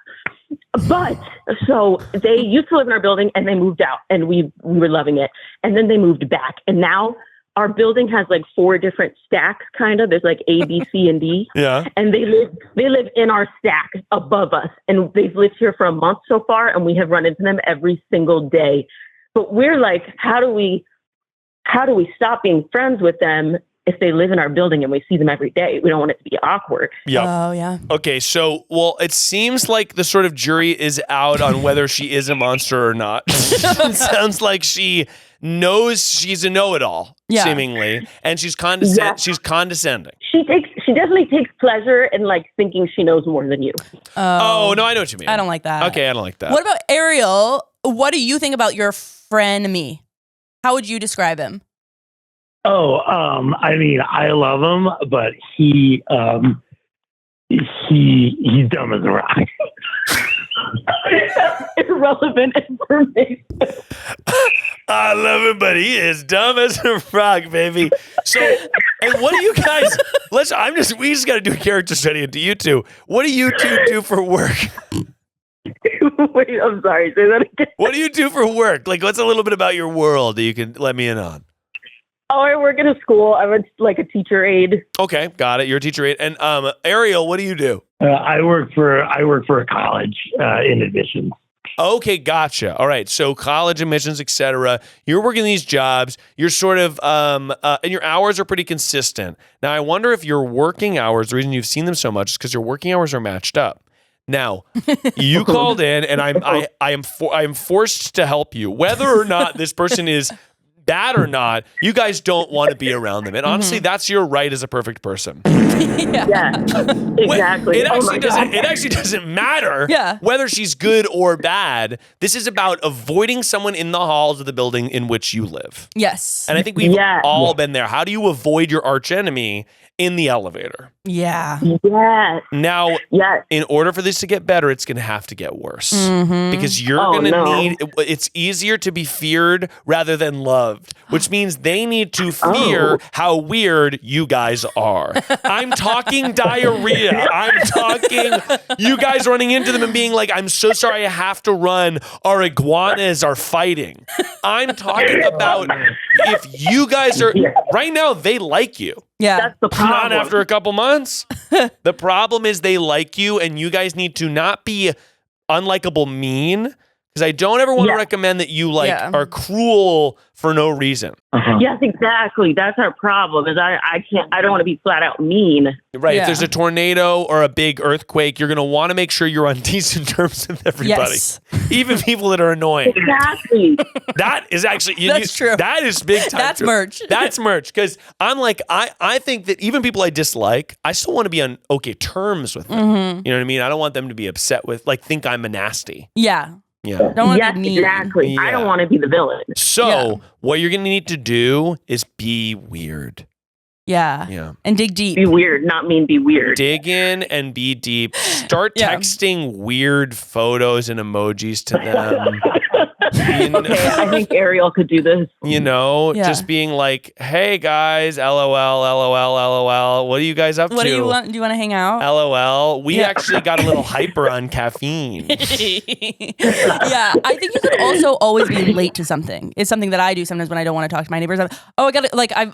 But so they used to live in our building and they moved out and we were loving it. And then they moved back. And now our building has like 4 different stacks, kind of. There's like A, B, C, and D. Yeah. And they live in our stack above us. And they've lived here for a month so far, and we have run into them every single day. But we're like, how do we stop being friends with them if they live in our building and we see them every day? We don't want it to be awkward. Yeah. Oh, yeah. Okay, so, well, it seems like the sort of jury is out on whether she is a monster or not. It sounds like she knows she's a know-it-all, seemingly, and she's condescending. She definitely takes pleasure in like thinking she knows more than you. Oh, no, I know what you mean. I don't like that. Okay, I don't like that. What about Ariel? What do you think about your frenemy? How would you describe him? Oh, I mean, I love him, but he's dumb as a rock. Irrelevant information. I love him, but he is dumb as a rock, baby. So, and what do you guys? We just got to do a character study into you two. What do you two do for work? Wait, I'm sorry. Say that again. What do you do for work? Like, what's a little bit about your world that you can let me in on? Oh, I work at a school. I'm like a teacher aide. Okay, got it. You're a teacher aide. And Ariel, what do you do? I work for a college in admissions. Okay, gotcha. All right, so college admissions, etc. You're working these jobs. You're sort of, and your hours are pretty consistent. Now, I wonder if your working hours, the reason you've seen them so much is because your working hours are matched up. Now, you called in, and I am forced to help you, whether or not this person is bad or not. You guys don't want to be around them, and honestly, that's your right as a perfect person. Yeah, exactly. It actually doesn't matter whether she's good or bad. This is about avoiding someone in the halls of the building in which you live. Yes. And I think we've all been there. How do you avoid your archenemy in the elevator? Yeah. Yes. Now, in order for this to get better, it's going to have to get worse. Because you're going to need, it's easier to be feared rather than loved, which means they need to fear how weird you guys are. I'm talking diarrhea. I'm talking you guys running into them and being like, I'm so sorry, I have to run. Our iguanas are fighting. I'm talking about if you guys are, right now, they like you. Yeah. That's the problem. Not after a couple months. The problem is they like you, and you guys need to not be unlikable mean, because I don't ever want to recommend that you are cruel for no reason. Yes, exactly. That's our problem. Is I don't want to be flat out mean. Right. If there's a tornado or a big earthquake, you're going to want to make sure you're on decent terms with everybody, even people that are annoying. Exactly. That is actually that's true. That is big time. That's merch. That's merch. Because I'm like, I think that even people I dislike, I still want to be on okay terms with them. You know what I mean? I don't want them to be upset with, like, think I'm a nasty. Yeah. Yeah. Don't want to be mean. Exactly. I don't want to be the villain. So what you're going to need to do is be weird. Yeah. Yeah. And dig deep. Be weird, not mean, be weird. Dig in and be deep. Start texting weird photos and emojis to them. Okay, I think Ariel could do this. Just being like, hey guys, LOL, LOL, LOL. What are you guys up to? What do you want? Do you want to hang out? LOL. We actually got a little hyper on caffeine. Yeah, I think you could also always be late to something. It's something that I do sometimes when I don't want to talk to my neighbors. I'm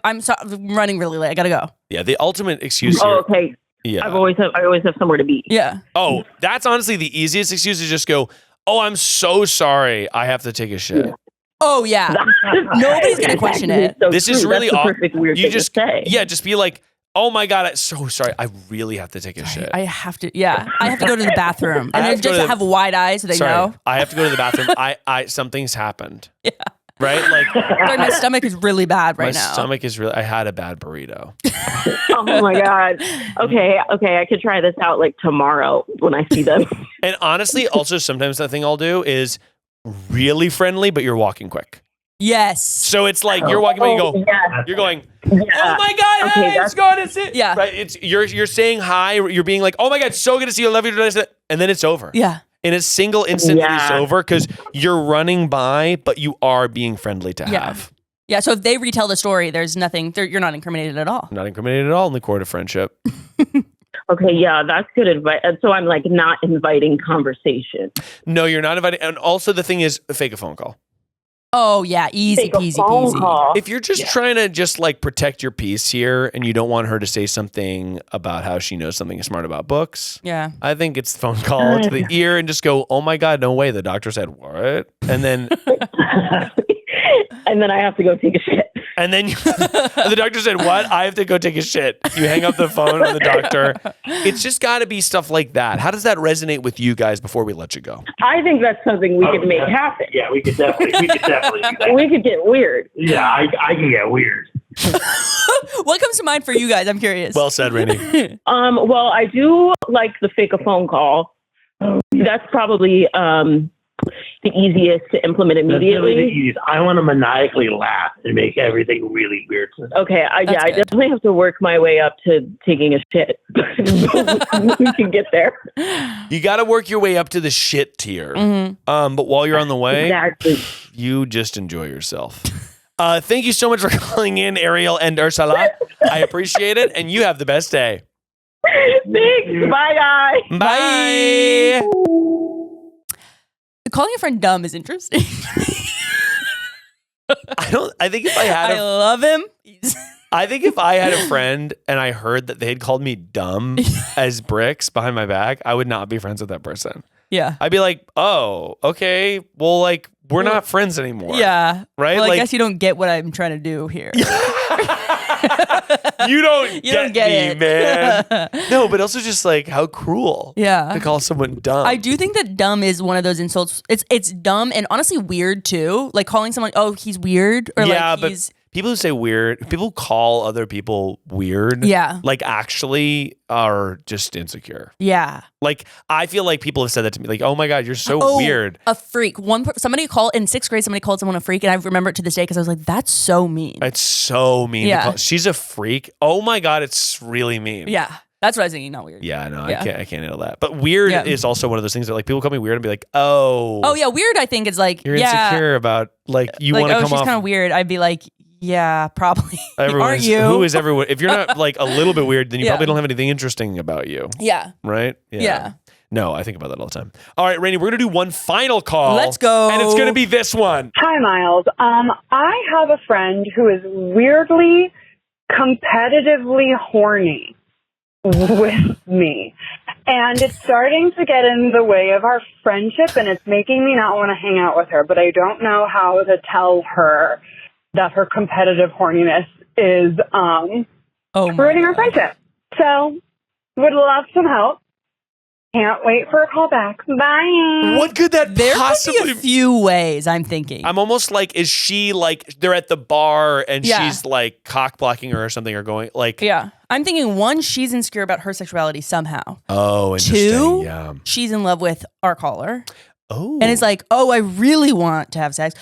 running really late. I gotta go. Yeah, the ultimate excuse here. Oh, okay. Yeah. I always have somewhere to be. Yeah. Oh, that's honestly the easiest excuse, is just go, oh, I'm so sorry. I have to take a shit. Oh, yeah. Nobody's going to question it. So this true. is really That's the perfect weird you thing just to say. Yeah, just be like, oh my God, I'm so sorry. I really have to take a shit. I have to go to the bathroom. I And have then to go just to the- have wide eyes so they know. I have to go to the bathroom. Something's happened. Yeah. Right? Like, Sorry, my stomach is really bad right now. My stomach is really, I had a bad burrito. Oh my God. Okay. I could try this out like tomorrow when I see them. And honestly, also sometimes the thing I'll do is really friendly, but you're walking quick. Yes. So it's like you're walking by, you go, yes. you're going, Yeah. oh my God, Okay, hey, it's going to sit. Yeah. Right. It's you're saying hi, you're being like, oh my God, so good to see you, I love you, and then it's over. Yeah. In a single instant, Yeah. it's over because you're running by, but you are being friendly to have. Yeah. So if they retell the story, there's nothing, you're not incriminated at all. Not incriminated at all in the court of friendship. Okay, yeah, that's good advice. So I'm like not inviting conversation. No, you're not inviting. And also the thing is, fake a phone call. Oh, yeah. Easy Take a peasy phone peasy. call. If you're just trying to just like protect your peace here and you don't want her to say something about how she knows something smart about books, Yeah. I think it's phone call to the ear and just go, oh my God, no way. The doctor said what? And then And then I have to go take a shit. and then the doctor said what? I have to go take a shit. You hang up the phone on the doctor. It's just got to be stuff like that. How does that resonate with you guys before we let you go? I think that's something we could make happen. Yeah, we could definitely do that. We could get weird. Yeah, I can get weird. What comes to mind for you guys? I'm curious. Well said, Rainey. Well, I do like the fake a phone call. That's probably the easiest to implement That's really the immediately. easiest. I want to maniacally laugh and make everything really weird. Okay, I That's good. definitely have to work my way up to taking a shit. We can get there. You got to work your way up to the shit tier. But while you're on the way, Exactly. you just enjoy yourself. Thank you so much for calling in, Ariel and Ursula. I appreciate it, and you have the best day. Thanks. Bye, guys. Bye. Calling a friend dumb is interesting. I think if I had I love him. I think if I had a friend and I heard that they had called me dumb as bricks behind my back, I would not be friends with that person. Yeah. I'd be like, oh, okay. Well, like, we're not friends anymore. Yeah. Right? Well, I Like- guess you don't get what I'm trying to do here. You don't don't get get me, it. man. No, but also just like how cruel Yeah. to call someone dumb. I do think that dumb is one of those insults. It's dumb and honestly weird too. Like calling someone, oh, he's weird, or yeah, like but he's people who say weird, people who call other people weird, Yeah. like actually are just insecure. yeah. Like I feel like people have said that to me, like, "Oh my God, you're so weird." A freak. Somebody called in 6th grade. Somebody called someone a freak, and I remember it to this day because I was like, "That's so mean." It's so mean. to Yeah. call- she's a freak. Oh my God, it's really mean. Yeah, that's what I was thinking. Not weird. Yeah, no, Yeah. I can't handle that. But weird Yeah. is also one of those things that like people call me weird and be like, "Oh, Oh yeah, weird. I think is like you're yeah, insecure about like you like want to oh come she's off." kind of weird. I'd be like, yeah, probably. Everyone Aren't is- you? Who is everyone? If you're not like a little bit weird, then you Yeah. probably don't have anything interesting about you, Yeah. right? Yeah. No, I think about that all the time. All right, Rainey, we're gonna do one final call. Let's go. And it's gonna be this one. Hi, Miles. I have a friend who is weirdly competitively horny with me. And it's starting to get in the way of our friendship, and it's making me not want to hang out with her. But I don't know how to tell her that her competitive horniness is ruining our friendship. So, would love some help. Can't wait for a call back. Bye. What could that There possibly could be a few ways. I'm thinking. I'm almost like, is she like they're at the bar and Yeah. she's like cock blocking her or something or going like Yeah. I'm thinking one, she's insecure about her sexuality somehow. oh interesting. Two, Yeah. she's in love with our caller. Oh. And it's like, oh, I really want to have sex.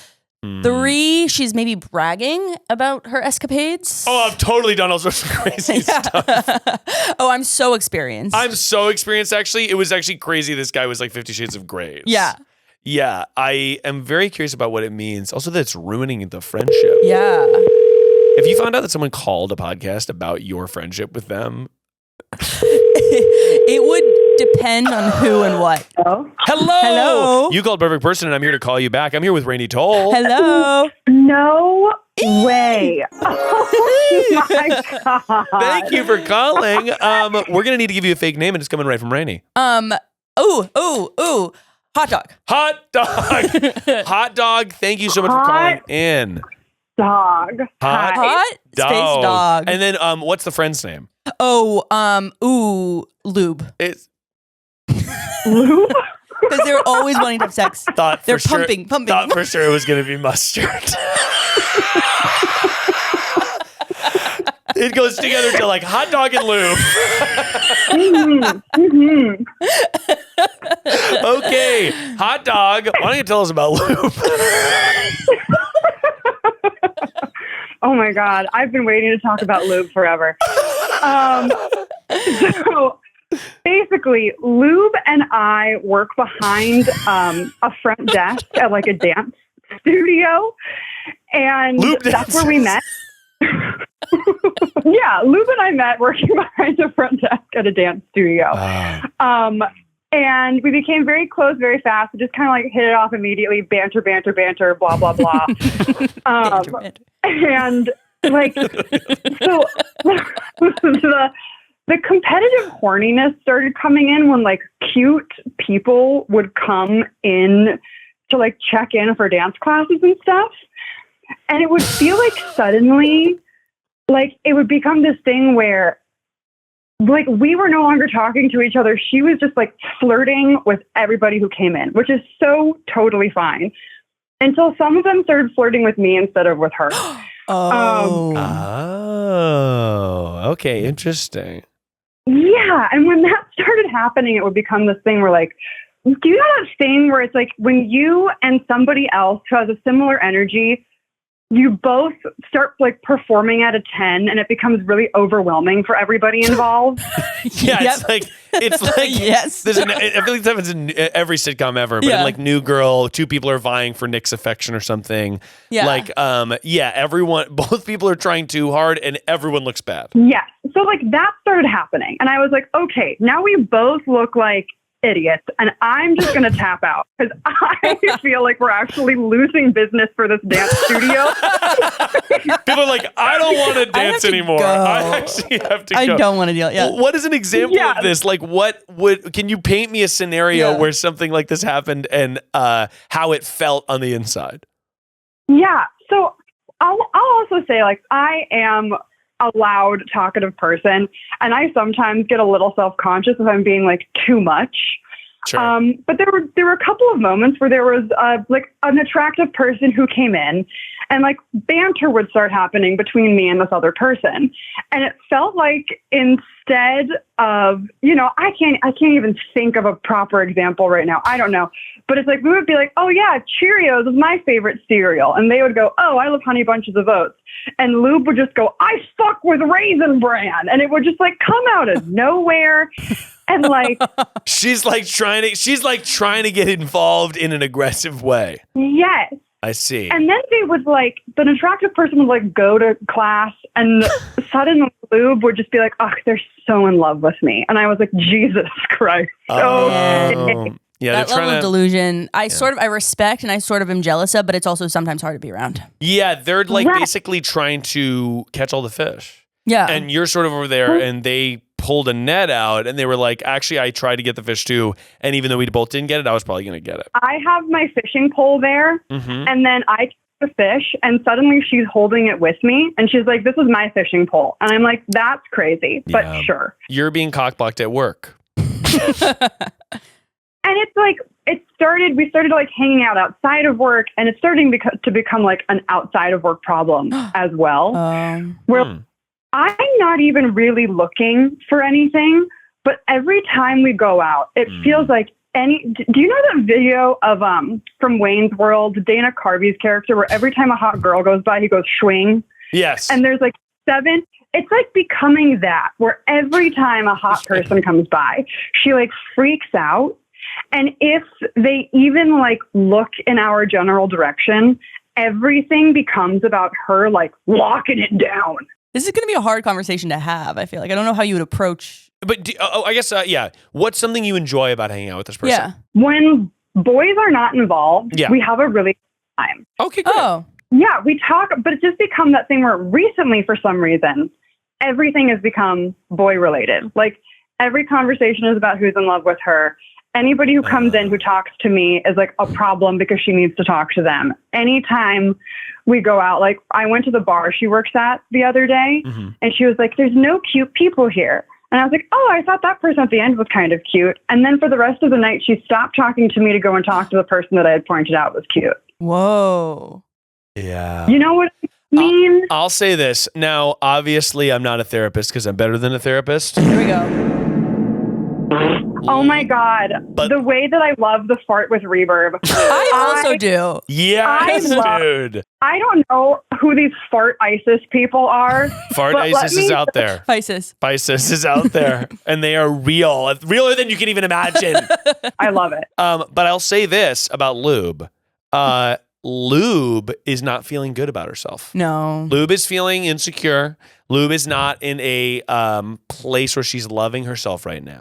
Hmm. 3, she's maybe bragging about her escapades. Oh, I've totally done all sorts of crazy stuff. Oh, I'm so experienced. I'm so experienced actually. It was actually crazy. This guy was like 50 Shades of Grey. Yeah. Yeah, I am very curious about what it means. Also, that it's ruining the friendship. Yeah. If you found out that someone called a podcast about your friendship with them, it would depend on who and what. Hello. Hello. You called perfect person, and I'm here to call you back. I'm here with Rainie Toll. Hello. No way. Oh my God. Thank you for calling. We're gonna need to give you a fake name, and it's coming right from Rainey. Ooh. Hot dog. Hot dog. Hot dog. Thank you so much for calling in. Dog. Hot space dog. And then what's the friend's name? Lube. It's Lube? Because they're always wanting to have sex. They're pumping. Thought for sure it was going to be mustard. It goes together to like hot dog and lube. Okay, hot dog. Why don't you tell us about lube? Oh my God. I've been waiting to talk about lube forever. So basically, Lube and I work behind a front desk at like a dance studio. And that's where we met. Yeah, Lube and I met working behind a front desk at a dance studio. And we became very close very fast. We just kind of like hit it off immediately. Banter, blah, blah, blah. Banter. And like, so the competitive horniness started coming in when like cute people would come in to like check in for dance classes and stuff. And it would feel like suddenly, like it would become this thing where like we were no longer talking to each other. She was just like flirting with everybody who came in, which is so totally fine. Until some of them started flirting with me instead of with her. Okay, interesting. Yeah, and when that started happening, it would become this thing where like, do you know that thing where it's like when you and somebody else who has a similar energy, you both start like performing at a 10 and it becomes really overwhelming for everybody involved? Yeah, it's like yes. I feel like that happens in every sitcom ever, but in like New Girl, two people are vying for Nick's affection or something. Yeah. Like, both people are trying too hard and everyone looks bad. Yes. So like that started happening. And I was like, okay, now we both look like idiots and I'm just going to tap out because I feel like we're actually losing business for this dance studio. People are like, I don't want to dance anymore. I actually have to go. I don't want to deal. Yeah. What is an example of this? Like can you paint me a scenario where something like this happened and how it felt on the inside? Yeah. So I'll also say like I am a loud, talkative person, and I sometimes get a little self-conscious if I'm being like too much. Sure. But there were a couple of moments where there was like an attractive person who came in, and like banter would start happening between me and this other person, and it felt like instead of I can't even think of a proper example right now. I don't know, but it's like we would be like, oh yeah, Cheerios is my favorite cereal, and they would go, oh, I love Honey Bunches of Oats. And Lube would just go, I fuck with Raisin Bran. And it would just like come out of nowhere. And like, she's trying to get involved in an aggressive way. Yes. I see. And then they would like, the attractive person would like go to class and suddenly Lube would just be like, oh, they're so in love with me. And I was like, Jesus Christ. Yeah, that level of delusion, I respect and I sort of am jealous of, but it's also sometimes hard to be around. Yeah, they're like basically trying to catch all the fish. Yeah. And you're sort of over there and they pulled a net out and they were like, actually, I tried to get the fish too. And even though we both didn't get it, I was probably going to get it. I have my fishing pole there and then I catch the fish and suddenly she's holding it with me and she's like, this is my fishing pole. And I'm like, that's crazy, but sure. You're being cockblocked at work. And it's like, we started like hanging out outside of work and it's starting to become like an outside of work problem as well. Where I'm not even really looking for anything, but every time we go out, it feels like do you know that video of, from Wayne's World, Dana Carvey's character, where every time a hot girl goes by, he goes swing? Yes. And there's like 7, it's like becoming that, where every time a hot person comes by, she like freaks out. And if they even like look in our general direction, everything becomes about her like locking it down. This is going to be a hard conversation to have. I feel like I don't know how you would approach. But I guess, yeah. What's something you enjoy about hanging out with this person? Yeah. When boys are not involved, we have a really good time. Okay, great. Oh. Yeah, we talk, but it's just become that thing where recently, for some reason, everything has become boy related. Like every conversation is about who's in love with her. Anybody who comes in who talks to me is like a problem because she needs to talk to them. Anytime we go out, like I went to the bar she works at the other day and she was like, there's no cute people here. And I was like, oh, I thought that person at the end was kind of cute. And then for the rest of the night, she stopped talking to me to go and talk to the person that I had pointed out was cute. Whoa. Yeah. You know what I mean? I'll say this. Now, obviously, I'm not a therapist because I'm better than a therapist. Here we go. Oh my God. But the way that I love the fart with reverb. I also do. Yes, dude. I don't know who these fart ISIS people are. Fart ISIS is out there. ISIS. ISIS is out there. And they are real. Realer than you can even imagine. I love it. But I'll say this about Lube. Lube is not feeling good about herself. No. Lube is feeling insecure. Lube is not in a place where she's loving herself right now.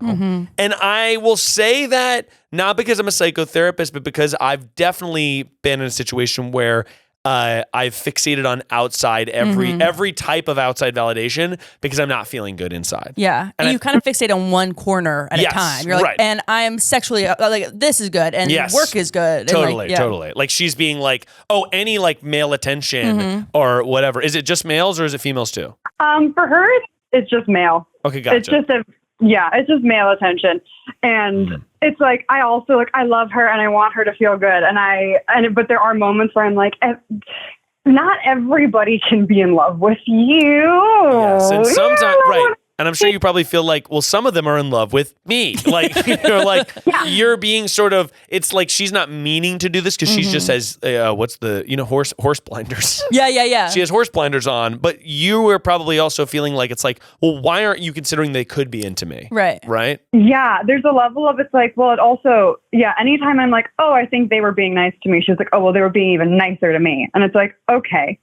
And I will say that not because I'm a psychotherapist, but because I've definitely been in a situation where I've fixated on outside every type of outside validation because I'm not feeling good inside. Yeah. And you kind of fixate on one corner at a time. You're like, right. and I'm sexually, like, this is good. And work is good. Totally, and like, totally. Like she's being like, oh, any like male attention or whatever. Is it just males or is it females too? For her, it's just male. Okay, gotcha. It's just it's just male attention. And it's like, I also like, I love her and I want her to feel good. But there are moments where I'm like, not everybody can be in love with you. Yes, and sometimes, right. And I'm sure you probably feel like, well, some of them are in love with me. Like, you're like, you're being sort of, it's like she's not meaning to do this because she just has, what's the, horse blinders. Yeah. She has horse blinders on, but you were probably also feeling like, it's like, well, why aren't you considering they could be into me? Right. Right? Yeah, there's a level of, it's like, well, it also, anytime I'm like, oh, I think they were being nice to me, she's like, oh, well, they were being even nicer to me. And it's like, okay.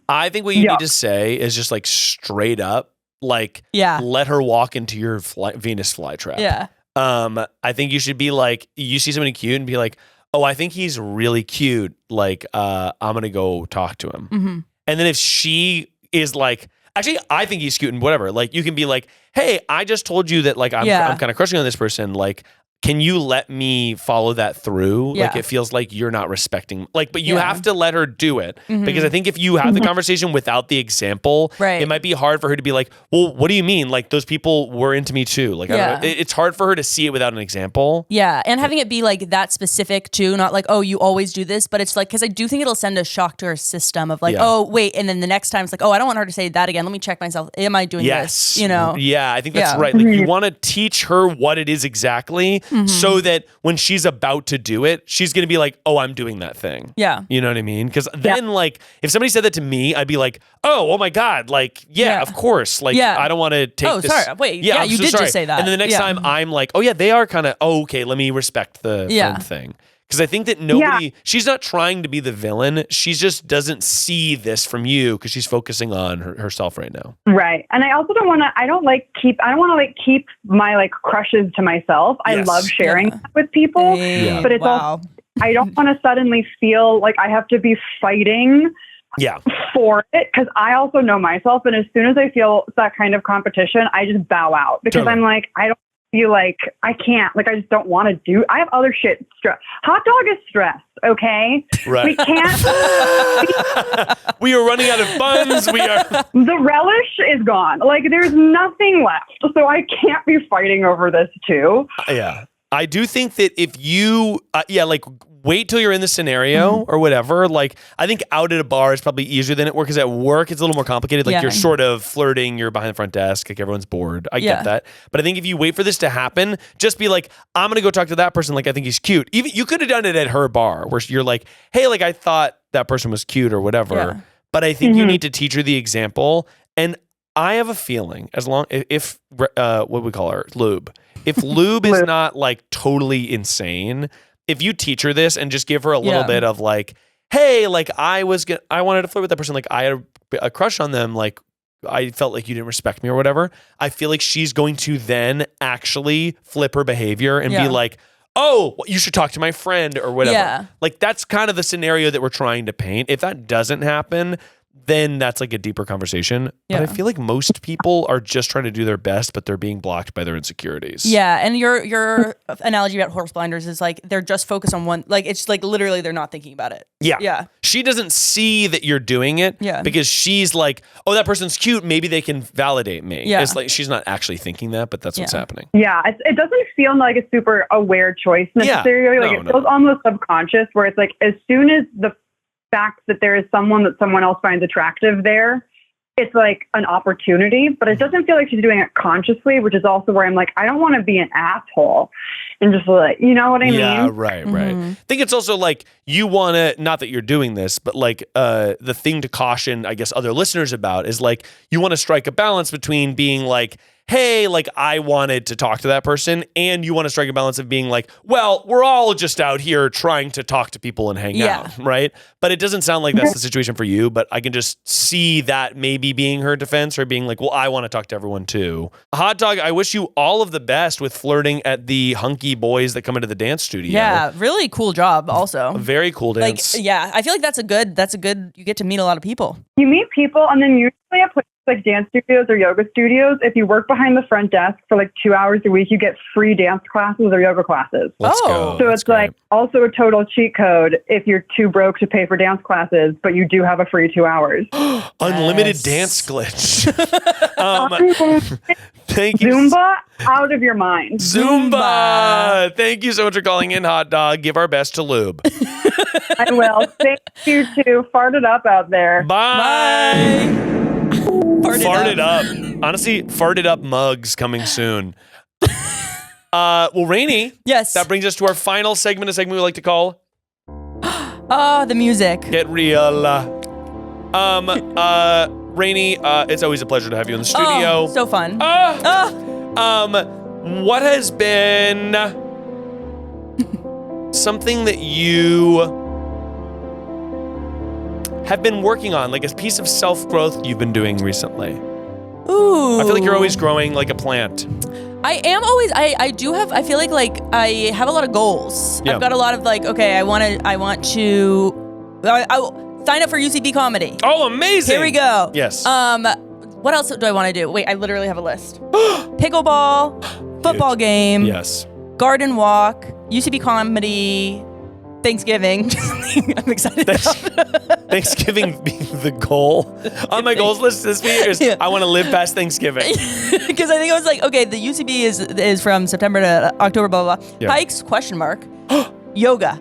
I think what you need to say is just like straight up, like, let her walk into your Venus flytrap. Yeah. I think you should be like, you see somebody cute and be like, oh, I think he's really cute. Like, I'm going to go talk to him. And then if she is like, actually, I think he's cute and whatever, like you can be like, hey, I just told you that like, I'm kind of crushing on this person. Like, can you let me follow that through? Like, it feels like you're not respecting, like, but you have to let her do it because I think if you have the conversation without the example, it might be hard for her to be like, well, what do you mean? Like those people were into me too. Like, I don't know. It's hard for her to see it without an example. Yeah. And having it be like that specific too, not like, oh, you always do this, but it's like, cause I do think it'll send a shock to her system of like, oh, wait. And then the next time it's like, oh, I don't want her to say that again. Let me check myself. Am I doing this? You know? Yeah. I think that's right. Like you want to teach her what it is exactly. So that when she's about to do it, she's going to be like, oh, I'm doing that thing. Yeah. You know what I mean? Because then like, if somebody said that to me, I'd be like, oh my God. Like, of course. Like, I don't want to take this. Oh, sorry. Wait. Yeah, you did just say that. And then the next time I'm like, oh yeah, they are kind of, okay, let me respect the friend thing. Because I think that she's not trying to be the villain. She just doesn't see this from you because she's focusing on herself right now. Right. And I also don't want to keep my like crushes to myself. I love sharing with people, but it's also, I don't want to suddenly feel like I have to be fighting for it because I also know myself. And as soon as I feel that kind of competition, I just bow out because I'm like, I don't feel like I can't, like, I just don't want to do, I have other shit stress. Hot dog is stress. Okay. Right. We can't. We are running out of buns. The relish is gone. Like there's nothing left. So I can't be fighting over this too. Yeah. I do think that if you, like wait till you're in the scenario or whatever. Like I think out at a bar is probably easier than at work because at work it's a little more complicated. Like you're sort of flirting, you're behind the front desk, like everyone's bored. I get that. But I think if you wait for this to happen, just be like, I'm going to go talk to that person. Like I think he's cute. Even you could have done it at her bar where you're like, hey, like I thought that person was cute or whatever. But I think you need to teach her the example. And I have a feeling if what we call her, Lube. If Lube is not like totally insane, if you teach her this and just give her a little bit of like, hey, like I wanted to flirt with that person. Like I had a crush on them. Like I felt like you didn't respect me or whatever. I feel like she's going to then actually flip her behavior and be like, oh, you should talk to my friend or whatever. Yeah. Like that's kind of the scenario that we're trying to paint. If that doesn't happen, then that's like a deeper conversation. Yeah. But I feel like most people are just trying to do their best, but they're being blocked by their insecurities. Yeah, and your analogy about horse blinders is like they're just focused on one. Like it's like literally they're not thinking about it. Yeah. Yeah. She doesn't see that you're doing it because she's like, oh, that person's cute. Maybe they can validate me. Yeah. It's like she's not actually thinking that, but that's what's happening. Yeah, it doesn't feel like a super aware choice necessarily. Like it feels almost subconscious, where it's like as soon as the fact that there is someone that someone else finds attractive there, it's like an opportunity, but it doesn't feel like she's doing it consciously, which is also where I'm like, I don't want to be an asshole and just like, you know what I mean? Yeah, right. I think it's also like you want to, not that you're doing this, but like the thing to caution, I guess, other listeners about is like you want to strike a balance between being like, hey, like I wanted to talk to that person, and you want to strike a balance of being like, well, we're all just out here trying to talk to people and hang out, right? But it doesn't sound like that's the situation for you, but I can just see that maybe being her defense or being like, well, I want to talk to everyone too. Hot Dog, I wish you all of the best with flirting at the hunky boys that come into the dance studio. Yeah, really cool job also. A very cool dance. Like, yeah, I feel like that's a good, you get to meet a lot of people. You meet people, and then usually at places like dance studios or yoga studios, if you work behind the front desk for like 2 hours a week, you get free dance classes or yoga classes. Let's go. So it's like also a total cheat code if you're too broke to pay for dance classes, but you do have a free 2 hours. Unlimited dance glitch. Thank you. Zumba out of your mind. Zumba. Thank you so much for calling in, Hot Dog. Give our best to Lube. I will. Thank you too. Fart it up out there. Bye. Farted up. Honestly, farted up mugs coming soon. Well, Rainey. Yes. That brings us to our final segment, a segment we like to call the music. Get Real. Rainey, it's always a pleasure to have you in the studio. Oh, so fun. What has been something that you have been working on, like a piece of self-growth you've been doing recently? Ooh. I feel like you're always growing like a plant. I am always, I do have, I feel like I have a lot of goals. Yeah. I've got a lot of like, okay, I want to sign up for UCB comedy. Oh, amazing. Here we go. Yes. What else do I want to do? Wait, I literally have a list. Pickleball, football game. Yes. Garden walk, UCB comedy, Thanksgiving. I'm excited about. Thanksgiving being the goal. On my goals list this year is I want to live past Thanksgiving. Because I think I was like, okay, the UCB is from September to October, blah, blah, blah. Yeah. Hikes, question mark. Yoga.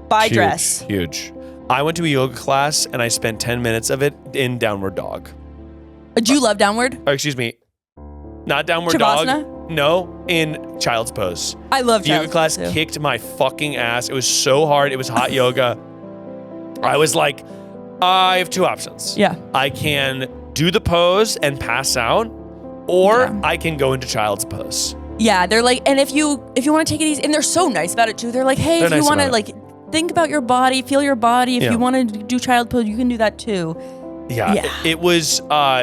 Buy dress. Huge. I went to a yoga class and I spent 10 minutes of it in downward dog. Do you love downward? Oh, excuse me. Not downward Shavasana? dog. No, in child's pose. I love the yoga class too. Kicked my fucking ass. It was so hard. It was hot yoga. I was like, I have two options. Yeah. I can do the pose and pass out, or I can go into child's pose. Yeah, they're like, and if you want to take it easy, and they're so nice about it too. They're like, hey, They're if you nice want to about like think about your body, feel your body. If Yeah. you want to do child pose, you can do that too. Yeah. It was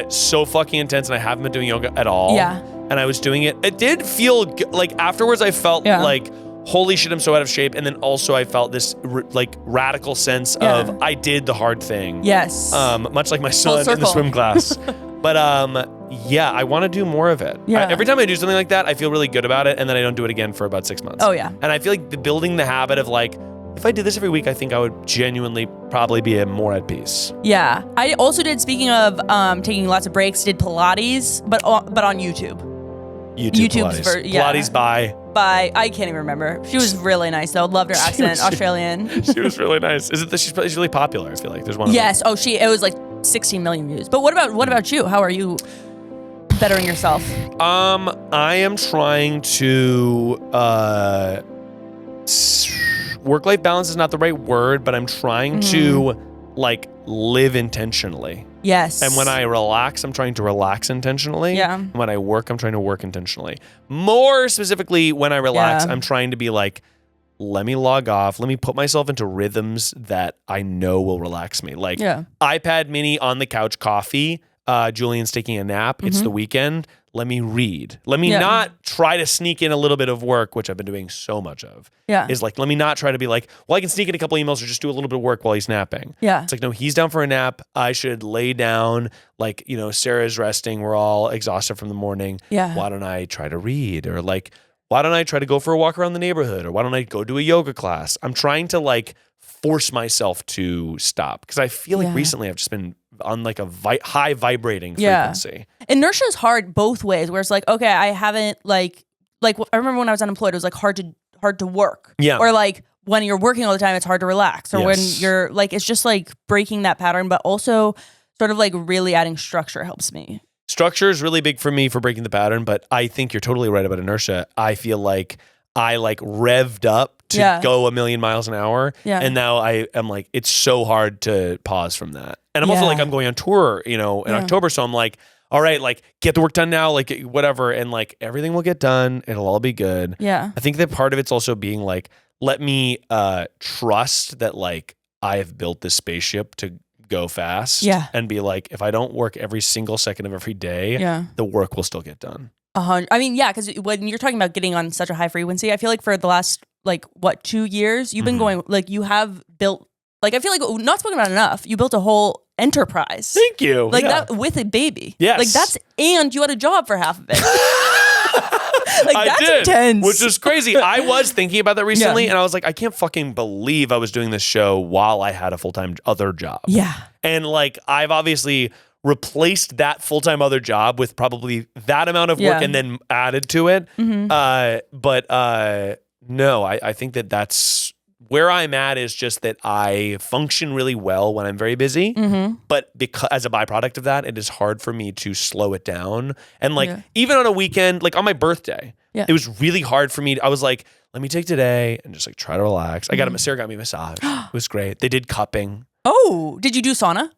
so fucking intense, and I haven't been doing yoga at all. Yeah. And I was doing it. It did feel like afterwards I felt like, holy shit, I'm so out of shape. And then also I felt this like radical sense of I did the hard thing. Yes. Much like my son in the swim class. But yeah, I want to do more of it. Yeah. Every time I do something like that, I feel really good about it, and then I don't do it again for about 6 months. Oh, yeah. And I feel like building the habit of like, if I did this every week, I think I would genuinely probably be more at peace. Yeah. I also did, speaking of taking lots of breaks, did Pilates, but on YouTube. YouTube's Pilates. Pilates by I can't even remember. She was really nice though. Loved her accent. Australian. She was really nice. Is it that she's really popular? I feel like there's one. Yes. Oh, it was like 16 million views. But what about you? How are you bettering yourself? I am trying to work-life balance is not the right word, but I'm trying to like live intentionally. Yes. And when I relax, I'm trying to relax intentionally. Yeah. And when I work, I'm trying to work intentionally. More specifically, when I relax, Yeah. I'm trying to be like, let me log off. Let me put myself into rhythms that I know will relax me. Like iPad mini on the couch, coffee. Julian's taking a nap. It's the weekend. Let me read. Let me not try to sneak in a little bit of work, which I've been doing so much of. Yeah. Is like, let me not try to be like, well, I can sneak in a couple emails or just do a little bit of work while he's napping. Yeah. It's like, no, he's down for a nap. I should lay down. Like, you know, Sarah's resting. We're all exhausted from the morning. Yeah. Why don't I try to read? Or like, why don't I try to go for a walk around the neighborhood? Or why don't I go do a yoga class? I'm trying to like force myself to stop because I feel like recently I've just been on like a high vibrating frequency. Inertia is hard both ways, where it's like, okay, I haven't like I remember when I was unemployed, it was like hard to work. Yeah. Or like when you're working all the time, it's hard to relax. Or when Yes. you're like, it's just like breaking that pattern, but also sort of like really adding structure helps me. Structure is really big for me for breaking the pattern, but I think you're totally right about inertia. I feel like I like revved up to go a million miles an hour. Yeah. And now I am like, it's so hard to pause from that. And I'm also like, I'm going on tour, you know, in October. So I'm like, all right, like get the work done now, like whatever. And like everything will get done. It'll all be good. Yeah. I think that part of it's also being like, let me trust that like I have built this spaceship to go fast. Yeah. And be like, if I don't work every single second of every day, the work will still get done. I mean, yeah, because when you're talking about getting on such a high frequency, I feel like for the last, like, 2 years, you've been going, like, you have built, like, I feel like not spoken about enough. You built a whole enterprise. Thank you. Like that with a baby. Yes. Like and you had a job for half of it. Like I that's did, intense. which is crazy. I was thinking about that recently, and I was like, I can't fucking believe I was doing this show while I had a full-time other job. Yeah. And like, I've obviously replaced that full-time other job with probably that amount of work and then added to it. But no, I think that's where I'm at is just that I function really well when I'm very busy. But because as a byproduct of that, it is hard for me to slow it down. And like, even on a weekend, like on my birthday, it was really hard for me. I was like, let me take today and just like try to relax. Sarah got me a massage. It was great. They did cupping. Oh, did you do sauna?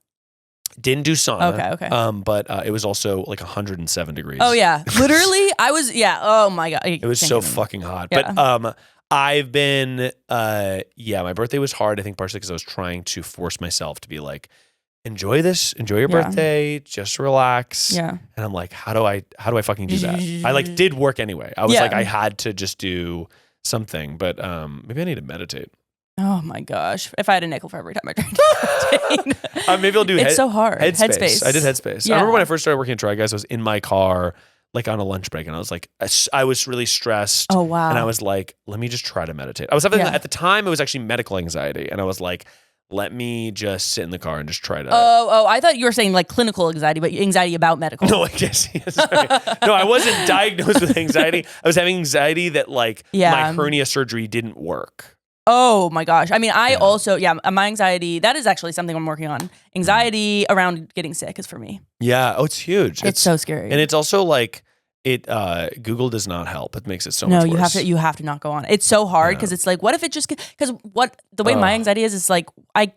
Didn't do sauna. Okay. But it was also like 107 degrees. Oh yeah, literally. I was. Yeah. Oh my god. It was so fucking hot. But I've been. My birthday was hard. I think partially because I was trying to force myself to be like, enjoy this, enjoy your birthday, just relax. Yeah. And I'm like, how do I fucking do that? I like did work anyway. I was like, I had to just do something. But maybe I need to meditate. Oh my gosh! If I had a nickel for every time I tried to meditate, maybe I'll do. It's so hard. Headspace. I did Headspace. Yeah. I remember when I first started working at Try Guys, I was in my car, like on a lunch break, and I was like, I was really stressed. Oh wow! And I was like, let me just try to meditate. I was having at the time, it was actually medical anxiety, and I was like, let me just sit in the car and just try to. Oh! I thought you were saying like clinical anxiety, but anxiety about medical. No, I guess. No, I wasn't diagnosed with anxiety. I was having anxiety that like my hernia surgery didn't work. Oh my gosh. I mean, I also, my anxiety, that is actually something I'm working on. Anxiety around getting sick is for me. Yeah. Oh, it's huge. It's so scary. And it's also like, Google does not help. It makes it so much worse. You have to not go on it. It's so hard because it's like, what if it just, because the way my anxiety is like,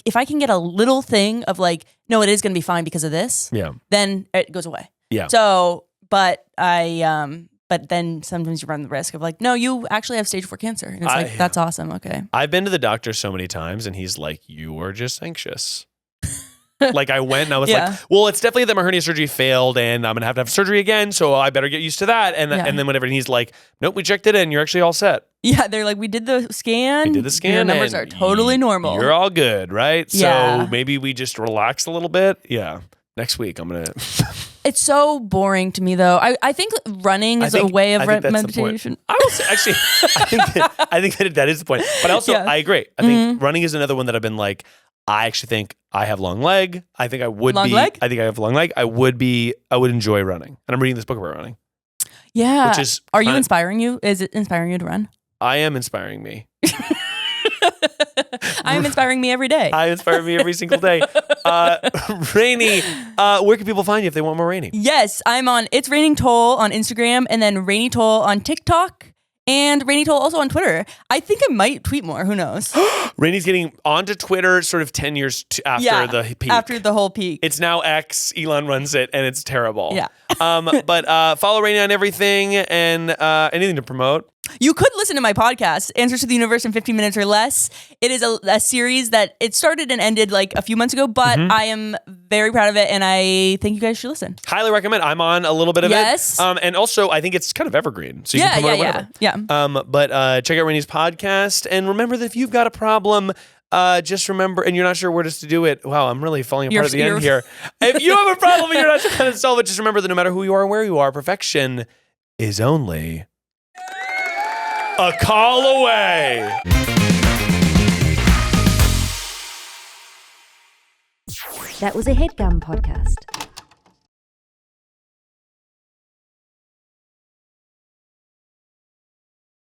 if I can get a little thing of like, no, it is going to be fine because of this, then it goes away. Yeah. So, but then sometimes you run the risk of like, no, you actually have stage 4 cancer. And it's like, that's awesome. Okay. I've been to the doctor so many times and he's like, you are just anxious. Like I went and I was like, well, it's definitely that my hernia surgery failed and I'm going to have surgery again. So I better get used to that. And then whenever he's like, nope, we checked it and you're actually all set. Yeah. They're like, we did the scan. Your numbers are totally normal. You're all good. Right. Yeah. So maybe we just relax a little bit. Yeah. Next week, I'm going to. It's so boring to me, though. I think running is a way of meditation. I will say, actually, I think that is the point. But also, I agree. I think running is another one that I've been like, I actually think I have long leg. I think I would long leg? I think I have long leg. I would enjoy running. And I'm reading this book about running. Yeah. Which is Are you inspiring you? Is it inspiring you to run? I am inspiring me. I am inspiring me every day. I inspire me every single day. Rainey, where can people find you if they want more Rainey? Yes, I'm on It's Raining Toll on Instagram and then Rainie Toll on TikTok. And Rainie Toll also on Twitter. I think I might tweet more. Who knows? Rainie's getting onto Twitter sort of 10 years after the peak. After the whole peak. It's now X. Elon runs it, and it's terrible. Yeah. But follow Rainie on everything and anything to promote. You could listen to my podcast, Answers to the Universe in 15 Minutes or Less. It is a series that it started and ended like a few months ago, but I am very proud of it, and I think you guys should listen. Highly recommend. I'm on a little bit of it. And also, I think it's kind of evergreen. So you can promote it whenever. Yeah. But check out Rainie's podcast, and remember that if you've got a problem, just remember, and you're not sure where to do it. Wow, I'm really falling apart at the end here. If you have a problem and you're not sure how to solve it, just remember that no matter who you are or where you are, perfection is only a call away. That was a Headgum podcast.